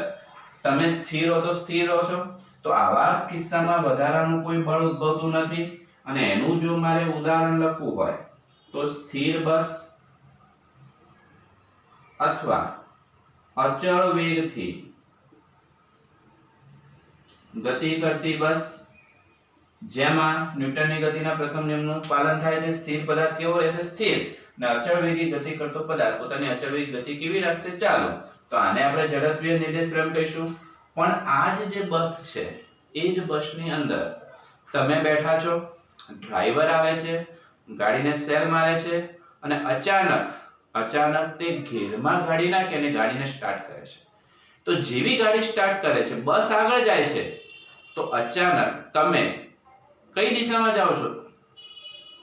તમે સ્થિર હો તો સ્થિર રહો છો, તો આવા કિસ્સામાં વધારાનું કોઈ બળ ઉદ્ભવતું નથી. અને એનું જો મારે ઉદાહરણ લખવું હોય તો સ્થિર બસ અથવા અચળ વેગથી ગતિ કરતી બસ જેમાં ન્યૂટનની ગતિના પ્રથમ નિયમનું પાલન થાય છે. સ્થિર પદાર્થ કેવો રહેશે? સ્થિર. અને અચળ વેગી ગતિ કરતો પદાર્થ પોતાની અચળ વેગી ગતિ કેવી રાખશે? ચાલુ. તો આને આપણે જડત્વીય નિર્દેશ ફ્રેમ કહીશું. પણ આ જે બસ છે એ જ બસની અંદર તમે બેઠા છો, ડ્રાઈવર આવે છે, ગાડીને સેલ મારે છે અને અચાનક તે ગેરમાં ગાડી નાખે અને ગાડીને સ્ટાર્ટ કરે છે. તો જેવી ગાડી સ્ટાર્ટ કરે છે, બસ આગળ જાય છે, તો અચાનક તમે કઈ દિશામાં જાઓ છો?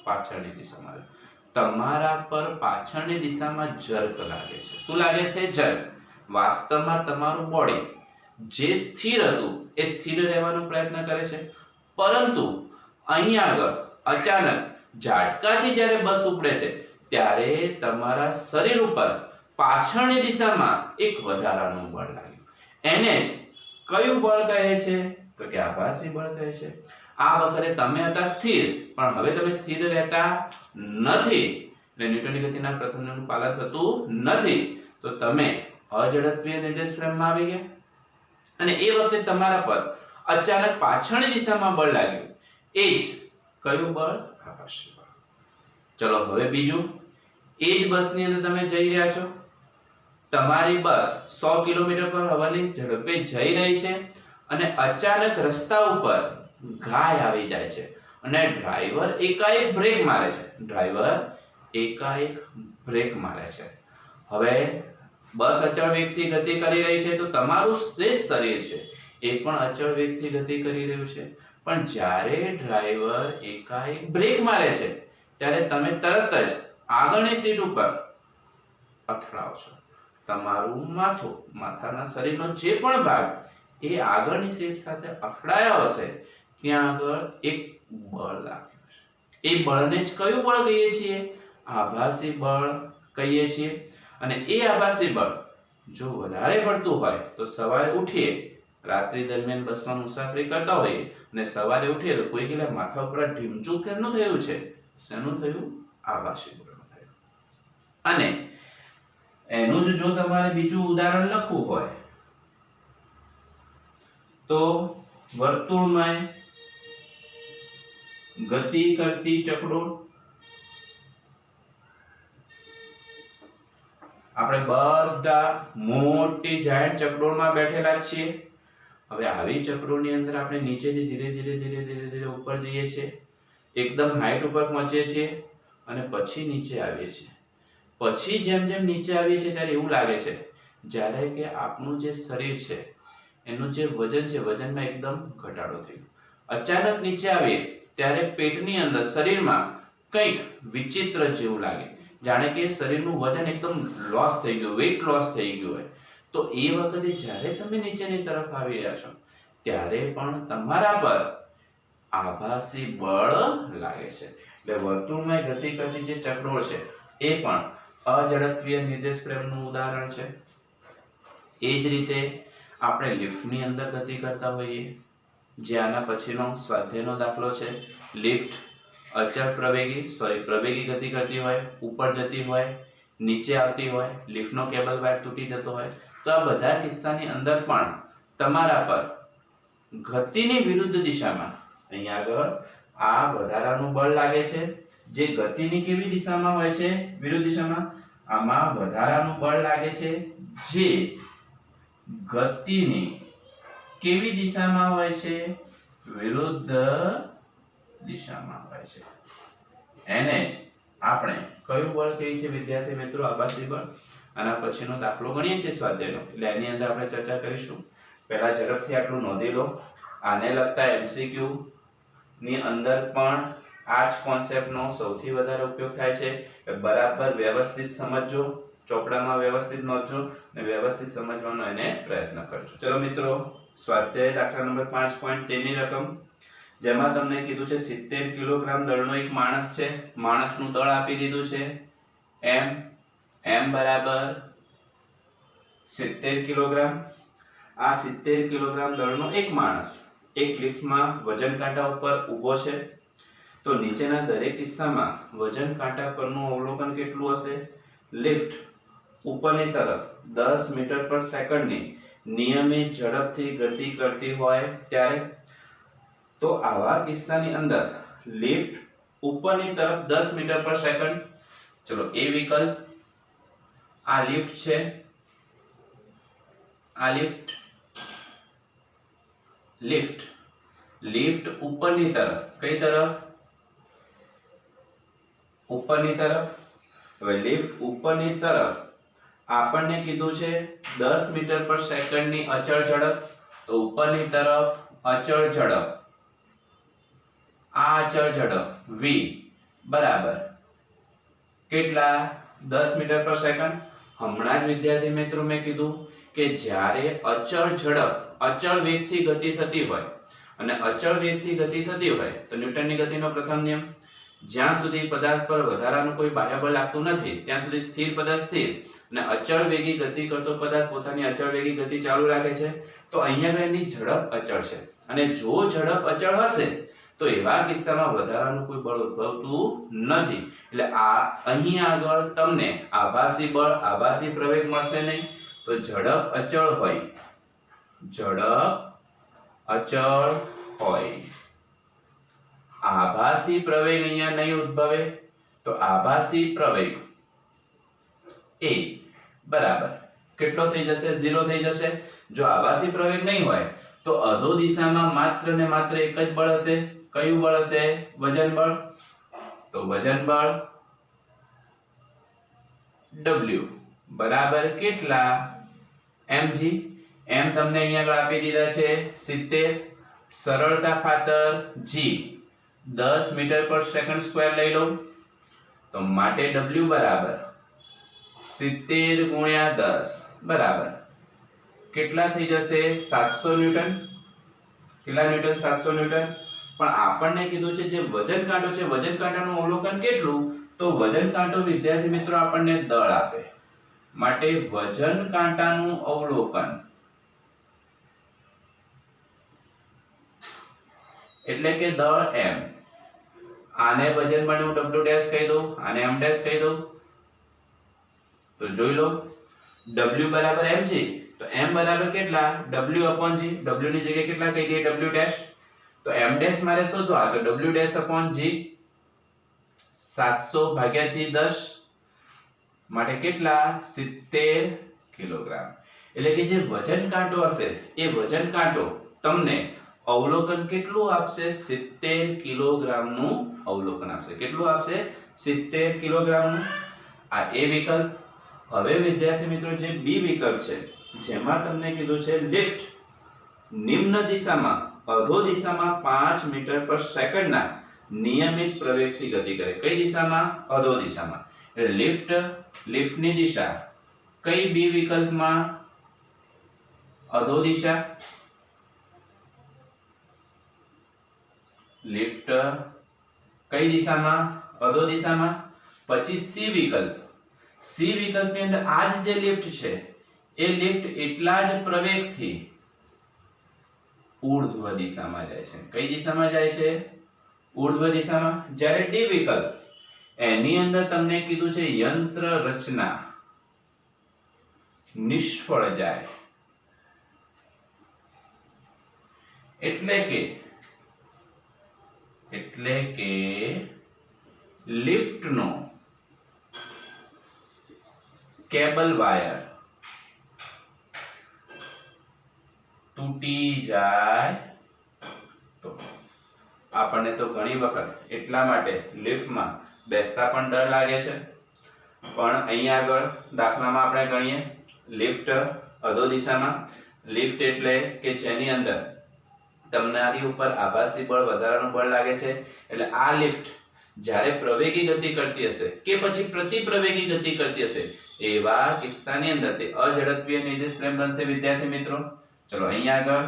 પાછળની દિશામાં. તમારા પર પાછળની દિશામાં જર્ક લાગે છે. શું લાગે છે? જર્ક. વાસ્તવમાં તમારું બોડી જે સ્થિર હતું એ સ્થિર રહેવાનો પ્રયત્ન કરે છે, પરંતુ અહીં આગળ અચાનક ઝાટકાથી જ્યારે બસ ઉપડે છે ત્યારે તમારા શરીર ઉપર પાછળની દિશામાં એક વધારાનું બળ લાગ્યું. એને જ કયું બળ કહે છે? તો કે આભાસી બળ કહે છે. આ વખતે તમે હતા સ્થિર, પણ હવે તમે સ્થિર રહેતા નથી, એટલે ન્યૂટનની ગતિના પ્રથમ નિયમનું પાલન થતું નથી. તો તમે અજડત્વીય નિર્દેશ ફ્રેમમાં આવી ગયા અને એ વખતે તમારા પર અચાનક પાછળની દિશામાં બળ લાગ્યું. એ જ કયું બળ? આભાસી બળ. ચલો હવે બીજું. એ જ બસની અંદર તમે જઈ રહ્યા છો, તમારી બસ 100 કિલોમીટર પર હવાની ઝડપે જઈ રહી છે અને અચાનક રસ્તા ઉપર ગાય આવી જાય છે અને ડ્રાઈવર એકાએક બ્રેક મારે છે. હવે બસ અચળ વેગથી ગતિ કરી રહી છે તો તમારું જે શરીર છે એ પણ અચળ વેગથી ગતિ કરી રહ્યું છે. પણ જ્યારે ડ્રાઈવર એકાએક બ્રેક મારે છે ત્યારે તમે તરત જ આગળની સીટ ઉપર અથડાવ છો. તમારું માથું, માથાના શરીરનો જે પણ ભાગ એ આગળની સીટ સાથે અથડાયો હશે ત્યાં આગળ એક બળ લાગ્યું છે. એ બળને જ કયું બળ કહીએ છીએ? આભાસી બળ કહીએ છીએ. અને એ આભાસી બળ જો વધારે પડતું હોય તો સવારે ઉઠીએ, રાત્રિ દરમિયાન બસમાં મુસાફરી કરતા હોઈએ અને સવારે ઉઠીએ તો કોઈ કે માથા ઉપર ઢીમચું કેનું થયું છે? શેનું થયું? આભાસી બળનું થયું. અને એનું જ જો તમારે બીજું ઉદાહરણ લખવું હોય તો વર્તુળમાં ગતિ કરતી ચકડોળ. આપણે બધા મોટી જાયન્ટ ચકડોળમાં બેઠેલા છીએ. હવે આવી ચકડોળની અંદર આપણે નીચેથી ધીરે ધીરે ધીરે ધીરે ધીરે ઉપર જઈએ છીએ, એકદમ હાઈટ ઉપર પહોંચીએ છીએ અને પછી નીચે આવીએ છીએ. પછી જેમ જેમ નીચે આવીએ છીએ ત્યારે એવું લાગે છે જ્યારે કે આપણું જે શરીર છે એનું જે વજન છે વજનમાં એકદમ ઘટાડો થયો. અચાનક નીચે આવીએ ત્યારે પેટની અંદર શરીરમાં કંઈક વિચિત્ર જેવું લાગે, જાણે કે શરીરનું વજન એકદમ લોસ થઈ ગયું, વેઇટ લોસ થઈ ગયું હોય. તો એ વખતે જ્યારે તમે નીચેની તરફ આવી રહ્યા છો ત્યારે પણ તમારા પર આભાસી બળ લાગે છે. એટલે વર્તુળમાં ગતિ કરતી જે ચકડોળ છે એ પણ અઝડપીય નિર્દેશ પ્રેમનું ઉદાહરણ છે. એ જ રીતે આપણે લિફ્ટની અંદર ગતિ કરતા હોઈએ, જે આના પછીનો સ્વાધ્યાયનો દાખલો છે. લિફ્ટ અચળ પ્રવેગી ગતિ કરતી હોય, ઉપર જતી હોય, નીચે આવતી હોય, લિફ્ટનો કેબલ વાયર તૂટી જતો હોય, તો આ બધા કિસ્સાની અંદર પણ તમારા પર ગતિની વિરુદ્ધ દિશામાં અહીંયા આગળ આ વધારાનું બળ લાગે છે. જે ગતિની કેવી દિશામાં હોય છે? વિરુદ્ધ દિશામાં. આમાં વધારાનું બળ લાગે છે જે ગતિની કેવી દિશામાં હોય છે? વિરુદ્ધ દિશામાં હોય છે. એને જ આપણે કયું બળ કહીએ છીએ વિદ્યાર્થી મિત્રો? આભાસી બળ. આના પછીનો દાખલો ગણીએ છીએ સ્વાધ્યાયનો, એટલે એની અંદર આપણે ચર્ચા કરીશું. પહેલા ઝડપથી આટલું નોંધી લો. આને લગતા MCQ ની અંદર પણ આ જ કોન્સેપ્ટનો સૌથી વધારે ઉપયોગ થાય છે. બરાબર વ્યવસ્થિત સમજજો, ચોપડામાં વ્યવસ્થિત નોંધજો અને વ્યવસ્થિત સમજવાનો એને પ્રયત્ન કરજો. ચલો મિત્રો, સ્વાધ્યાય દાખલા નંબર 5.13 ની રકમ, જેમાં તમને કીધું છે 70 કિલોગ્રામ દળનો એક માણસ છે. માણસનું દળ આપી દીધું છે m બરાબર 70 કિલોગ્રામ. આ 70 કિલોગ્રામ દળનો એક માણસ એક લિફ્ટમાં વજન કાંટા ઉપર ઊભો છે. તો નીચેના દરેક કિસ્સામાં વજન કાંટા પરનું અવલોકન કેટલું હશે? લિફ્ટ ઉપરની તરફ 10 મીટર પર સેકન્ડની નિયમિત ઝડપથી ગતિ કરતી હોય ત્યારે. તો આવા કિસ્સાની અંદર લિફ્ટ ઉપરની તરફ 10 મીટર પર સેકન્ડ. ચલો એ વિકલ્પ. આ લિફ્ટ છે, આ લિફ્ટ ઉપરની તરફ. કઈ તરફ? ઉપરની તરફ. હવે લિફ્ટ ઉપરની તરફ આપણને કીધું છે 10 મીટર પર સેકન્ડની અચળ ઝડપ. તો ઉપરની તરફ અચળ ઝડપ, આ અચળ ઝડપ v બરાબર કેટલા? 10 મીટર પર સેકન્ડ. હમણાં જ વિદ્યાર્થી મિત્રો મેં કીધું કે જ્યારે અચળ ઝડપ અચળ વેગથી ગતિ થતી હોય અને અચળ વેગથી ગતિ થતી હોય તો ન્યૂટનની ગતિનો પ્રથમ નિયમ, જ્યાં સુધી પદાર્થ પર વધારાનું કોઈ બાહ્ય બળ લાગતું નથી ત્યાં સુધી સ્થિર પદાર્થ સ્થિર અને અચળ વેગી ગતિ કરતો પદાર્થ પોતાની અચળ વેગી ગતિ ચાલુ રાખે છે. તો અહીંયા એની ઝડપ અચળ છે અને જો ઝડપ અચળ હશે તો એવા કિસ્સામાં વધારાનું કોઈ બળ ઉદ્ભવતું નથી. એટલે આ અહીં આગળ તમને આભાસી બળ, આભાસી પ્રવેગ મળશે નહીં. તો ઝડપ અચળ હોય, આભાસી પ્રવેગ અહીંયા નહીં ઉદ્ભવે. તો આભાસી પ્રવેગ એ બરાબર કેટલો થઈ જશે? 0 થઈ જશે. જો આભાસી પ્રવેગ નહીં હોય તો અધો દિશામાં માત્ર ને માત્ર એક જ બળ હશે. કયું બળ હશે? વજન બળ. તો વજન બળ W બરાબર કેટલા? mg. m તમને અહીંયા આપી દીધા છે 70. સરળતા ખાતર g 10 મીટર પર સેકન્ડ સ્ક્વેર લઈ લો. તો માટે W બરાબર 70 ગુણ્યા 10 બરાબર કેટલા થઈ જશે 700 ન્યૂટન. કેટલા ન્યૂટન 700 ન્યૂટન. પણ આપણને કીધું છે જે વજન કાંટો છે વજન કાંટાનું અવલોકન કેટલું તો વજન કાંટો વિદ્યાર્થી મિત્રો આપણને દળ આપે માટે વજન કાંટાનું અવલોકન એટલે કે દળ m. આને વજન બને હું w ડેશ કહી દઉં આને m ડેશ કહી દઉં તો જોઈ લો w બરાબર m છે તો m બરાબર કેટલા w upon g. w ની જગ્યાએ કેટલા કહી દઈએ w ડેશ તો m ડેશ મારે શોધવા તો w ડેશ upon g 700 ભાગ્યા g 10 માટે કેટલા 70 કિલોગ્રામ. એટલે કે જે વજન કાંટો હશે એ વજન કાંટો તમને અવલોકન કેટલું આપશે 70 કિલોગ્રામ નું અવલોકન આપશે. કેટલું આપશે 70 કિલોગ્રામ નું. આ એ વિકલ્પ. હવે વિદ્યાર્થી મિત્રો જે બી વિકલ્પ છે જેમાં તમને કીધું છે લિફ્ટ નિમ્ન દિશામાં અધો દિશામાં 5 મીટર પર સેકન્ડના નિયમિત પ્રવેગથી ગતિ કરે. કઈ દિશામાં અધો દિશામાં. એટલે લિફ્ટની દિશા કઈ બી વિકલ્પમાં અધો દિશા. લિફ્ટ કઈ દિશામાં અધો દિશામાં. પછી સી વિકલ્પ. સી વિકલ્પની અંદર આ જે લિફ્ટ છે એ લિફ્ટ એટલા જ પ્રવેગથી ઊર્ધ્વ દિશામાં જાય છે. કઈ દિશામાં જાય છે ઊર્ધ્વ દિશામાં. જ્યારે ડી વિકલ્પ એની અંદર તમને કીધું છે યંત્ર રચના નિષ્ફળ જાય એટલે કે લિફ્ટનો કેબલ વાયર તૂટી જાય તો આપણને તો ઘણી વખત એટલા માટે લિફ્ટમાં બેસતા પણ ડર લાગે છે. પણ અહીંયા આગળ દાખલામાં આપણે ગણીએ લિફ્ટ અધો દિશામાં. લિફ્ટ એટલે કે જેની અંદર તમને આની ઉપર આભાસી બળ વધારાનું બળ લાગે છે. એટલે આ લિફ્ટ જ્યારે પ્રવેગી ગતિ કરતી હશે કે પછી પ્રતિપ્રવેગી ગતિ કરતી હશે એવા કિસ્સાની અંદર તે અઝડપીય નિર્દેશ પ્લેન બનશે વિદ્યાર્થી મિત્રો. ચલો અહીંયા આગળ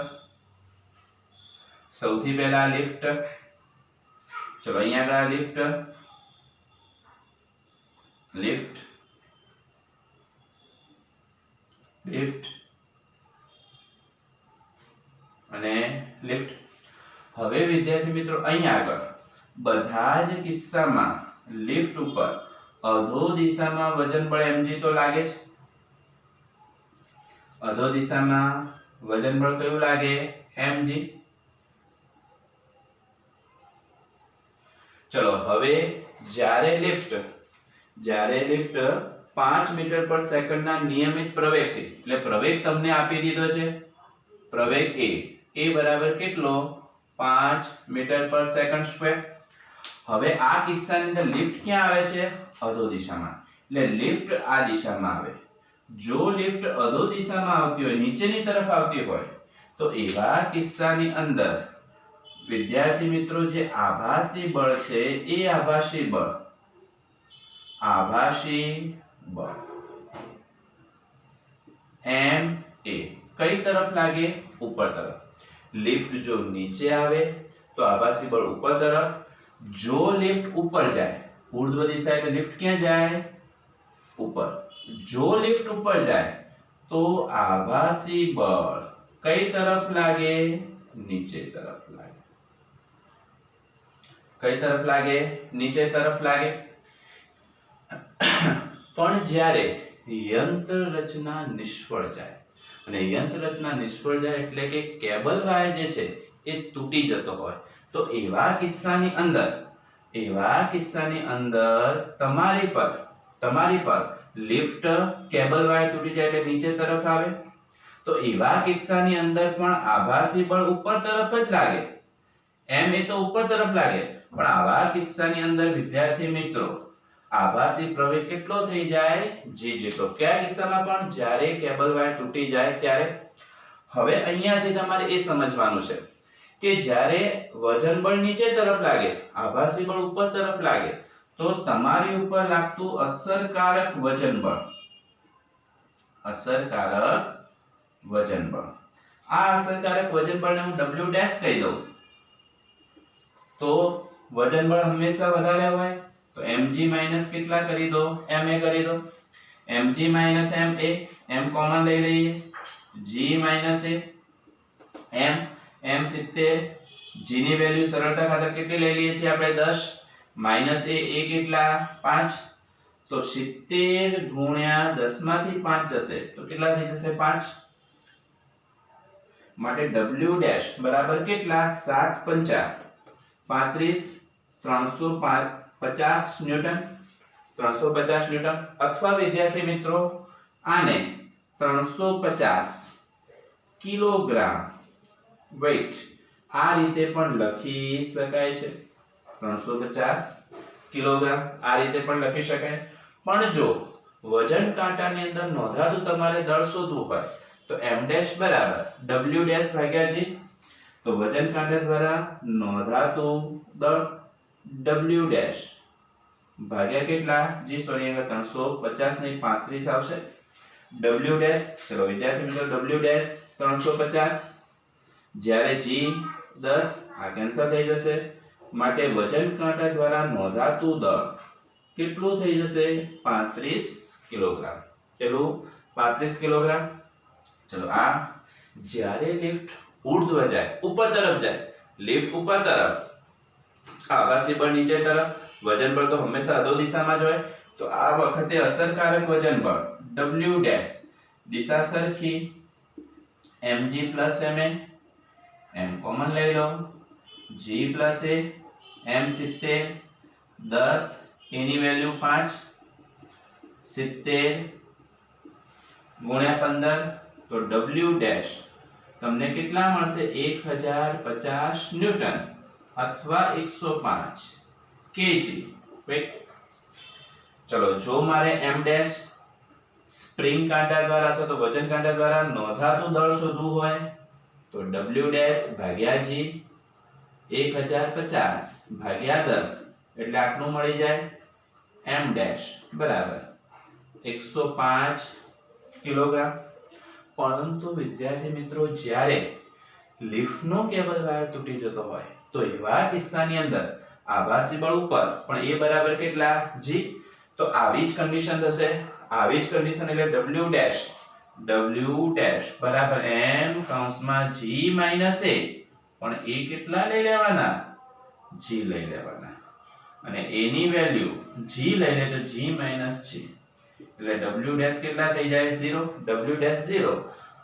સૌથી પહેલા લિફ્ટ. ચલો અહીંયા આગળ લિફ્ટ અને લિફ્ટ. હવે વિદ્યાર્થી મિત્રો અહીંયા આગળ બધા જ કિસ્સામાં લિફ્ટ ઉપર અધો દિશામાં વજન બળ mg તો લાગે જ. અધો દિશામાં વજન બળ કયું લાગે mg. ચલો હવે જ્યારે લિફ્ટ 5 મીટર પર સેકન્ડના નિયમિત પ્રવેગથી એટલે પ્રવેગ તમને આપી દીધો છે પ્રવેગ a બરાબર કેટલો 5 મીટર પર સેકન્ડ સ્ક્વેર. હવે આ કિસ્સાની અંદર લિફ્ટ ક્યાં આવે છે અધો દિશામાં. એટલે લિફ્ટ આ દિશામાં આવે. જો લિફ્ટ અધો દિશામાં આવતી હોય નીચેની તરફ આવતી હોય તો એવા કિસ્સાની અંદર વિદ્યાર્થી મિત્રો જે આભાસી બળ છે એ આભાસી બળ m a કઈ તરફ લાગે ઉપર તરફ. લિફ્ટ જો નીચે આવે તો આભાસી બળ ઉપર તરફ. જો લિફ્ટ ઉપર જાય ઊર્ધ્વ દિશા એટલે લિફ્ટ ક્યાં જાય ઉપર. જો લિફ્ટ ઉપર જાય તો આભાસી બળ કઈ તરફ લાગે નીચે તરફ લાગે. કઈ તરફ લાગે નીચે તરફ લાગે. પણ જ્યારે યંત્ર રચના નિષ્ફળ જાય અને યંત્ર રચના નિષ્ફળ જાય એટલે કે કેબલ વાયર જે છે એ તૂટી જતો હોય તો એવા કિસ્સાની અંદર તમારી પર લિફ્ટ કેબલ વાયર તૂટી જાય એટલે નીચે તરફ આવે તો એવા કિસ્સાની અંદર પણ આભાસી બળ ઉપર તરફ જ લાગે. એમ એ તો ઉપર તરફ લાગે પણ આવા કિસ્સાની અંદર વિદ્યાર્થી મિત્રો આભાસી પ્રવેગ કેટલો થઈ જાય g જેટલો. કયા કિસ્સામાં પણ જ્યારે કેબલ વાયર તૂટી જાય ત્યારે. હવે અહીંયાથી તમારે એ સમજવાનું છે કે જ્યારે વજન બળ નીચે તરફ લાગે આભાસી બળ ઉપર તરફ લાગે તો તમારી ઉપર લાગતું અસરકારક વજન બળ અસરકારક વજન બળ. આ અસરકારક વજન બળને હું W ડેશ કહી દઉં તો વજન બળ હંમેશા વધારે હોય તો mg માઈનસ કેટલા કરી દો ma કરી દો. mg minus ma m common લઈ લઈએ g minus a m 70 g ની વેલ્યુ સરળતા ખાતર કેટલી લઈ લઈએ છીએ આપણે 10 માઈનસ a કેટલા 5 તો 70 ગુણ્યા 10 માંથી 5 જશે તો કેટલા થઈ જશે 5 માટે w ડેશ બરાબર કેટલા 7 35 350 ન્યૂટન 350 ન્યૂટન અથવા વિદ્યાર્થી મિત્રો આને 350 કિલોગ્રામ વેઇટ આ રીતે પણ લખી શકાય છે 350 કિલોગ્રામ આ રીતે પણ લખી શકાય. પણ જો વજન કાંટાની અંદર નોંધાતું તમારે દળ શોધવું હોય તો m ડેશ બરાબર w ડેશ ભાગ્યા g. તો વજન કાંટા દ્વારા નોંધાતું દળ w ડેશ ભાગ્યા કેટલા g સોરી અહીંયા 350 નહીં 35 આવશે w ડેશ. ચલો વિદ્યાર્થી મિત્રો w ડેશ 350 જ્યારે g 10 આ કેન્સલ થઈ જશે માટે વજન કાંટા દ્વારા નોંધાતું દળ કેટલું થઈ જશે 35 કિલોગ્રામ. કેટલું 35 કિલોગ્રામ. ચલો આ જ્યારે લિફ્ટ ઊર્ધ્વ જાય ઉપર તરફ જાય લિફ્ટ ઉપર તરફ આભાસી બળ નીચે તરફ વજન બળ તો હંમેશા અધો દિશામાં જ હોય તો આ વખતે અસરકારક વજન બળ w ડેશ દિશા સરખી mg ma m કોમન લઈ લો g a m 70 10 any value 5 70 ગુણ્યા 15 તો w ડેશ તમને કેટલા મળશે 1050 ન્યૂટન અથવા 105 kg વેટ. ચલો જો મારે m ડેશ સ્પ્રિંગ કાંટા દ્વારા અથવા તો વજન કાંટા દ્વારા નોંધાતું દળ શોધવું હોય તો w ડેશ ભાગ્યા g 1050 ભાગ્યા 10 એટલે આટલું મળી જાય m ડેશ બરાબર 105 કિલોગ્રામ. પરંતુ વિદ્યાર્થી મિત્રો જ્યારે લિફ્ટનો કેબલ વાયર તૂટી જતો હોય તો એવા કિસ્સાની અંદર આભાસી બળ ઉપર પણ એ બરાબર કેટલા g. તો આવી જ કન્ડિશન થશે આવી જ કન્ડિશન એટલે w ડેશ બરાબર m કૌંસમાં g માઈનસ a પણ એ કેટલા લઈ લેવાના g લઈ લેવાના અને a ની વેલ્યુ g લઈ લે તો g માઈનસ g એટલે w ડેશ કેટલા થઈ જાય 0 w ડેશ 0.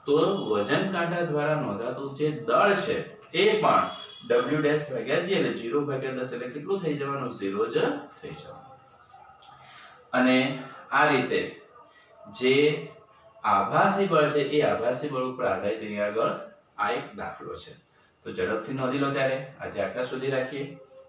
તો વજન કાંટા દ્વારા નોંધાતું જે દળ છે એ પણ w ડેશ ભાગ્યા g એટલે 0 ભાગ્યા 10 એટલે કેટલું થઈ જવાનું 0 જ થઈ જવાનું. અને આ રીતે જે આભાસી બળ છે એ આભાસી બળ ઉપર આધારિત એની આગળ આ એક દાખલો છે તો ઝડપથી નોંધી લો. ત્યારે આજે આટલા સુધી રાખીએ.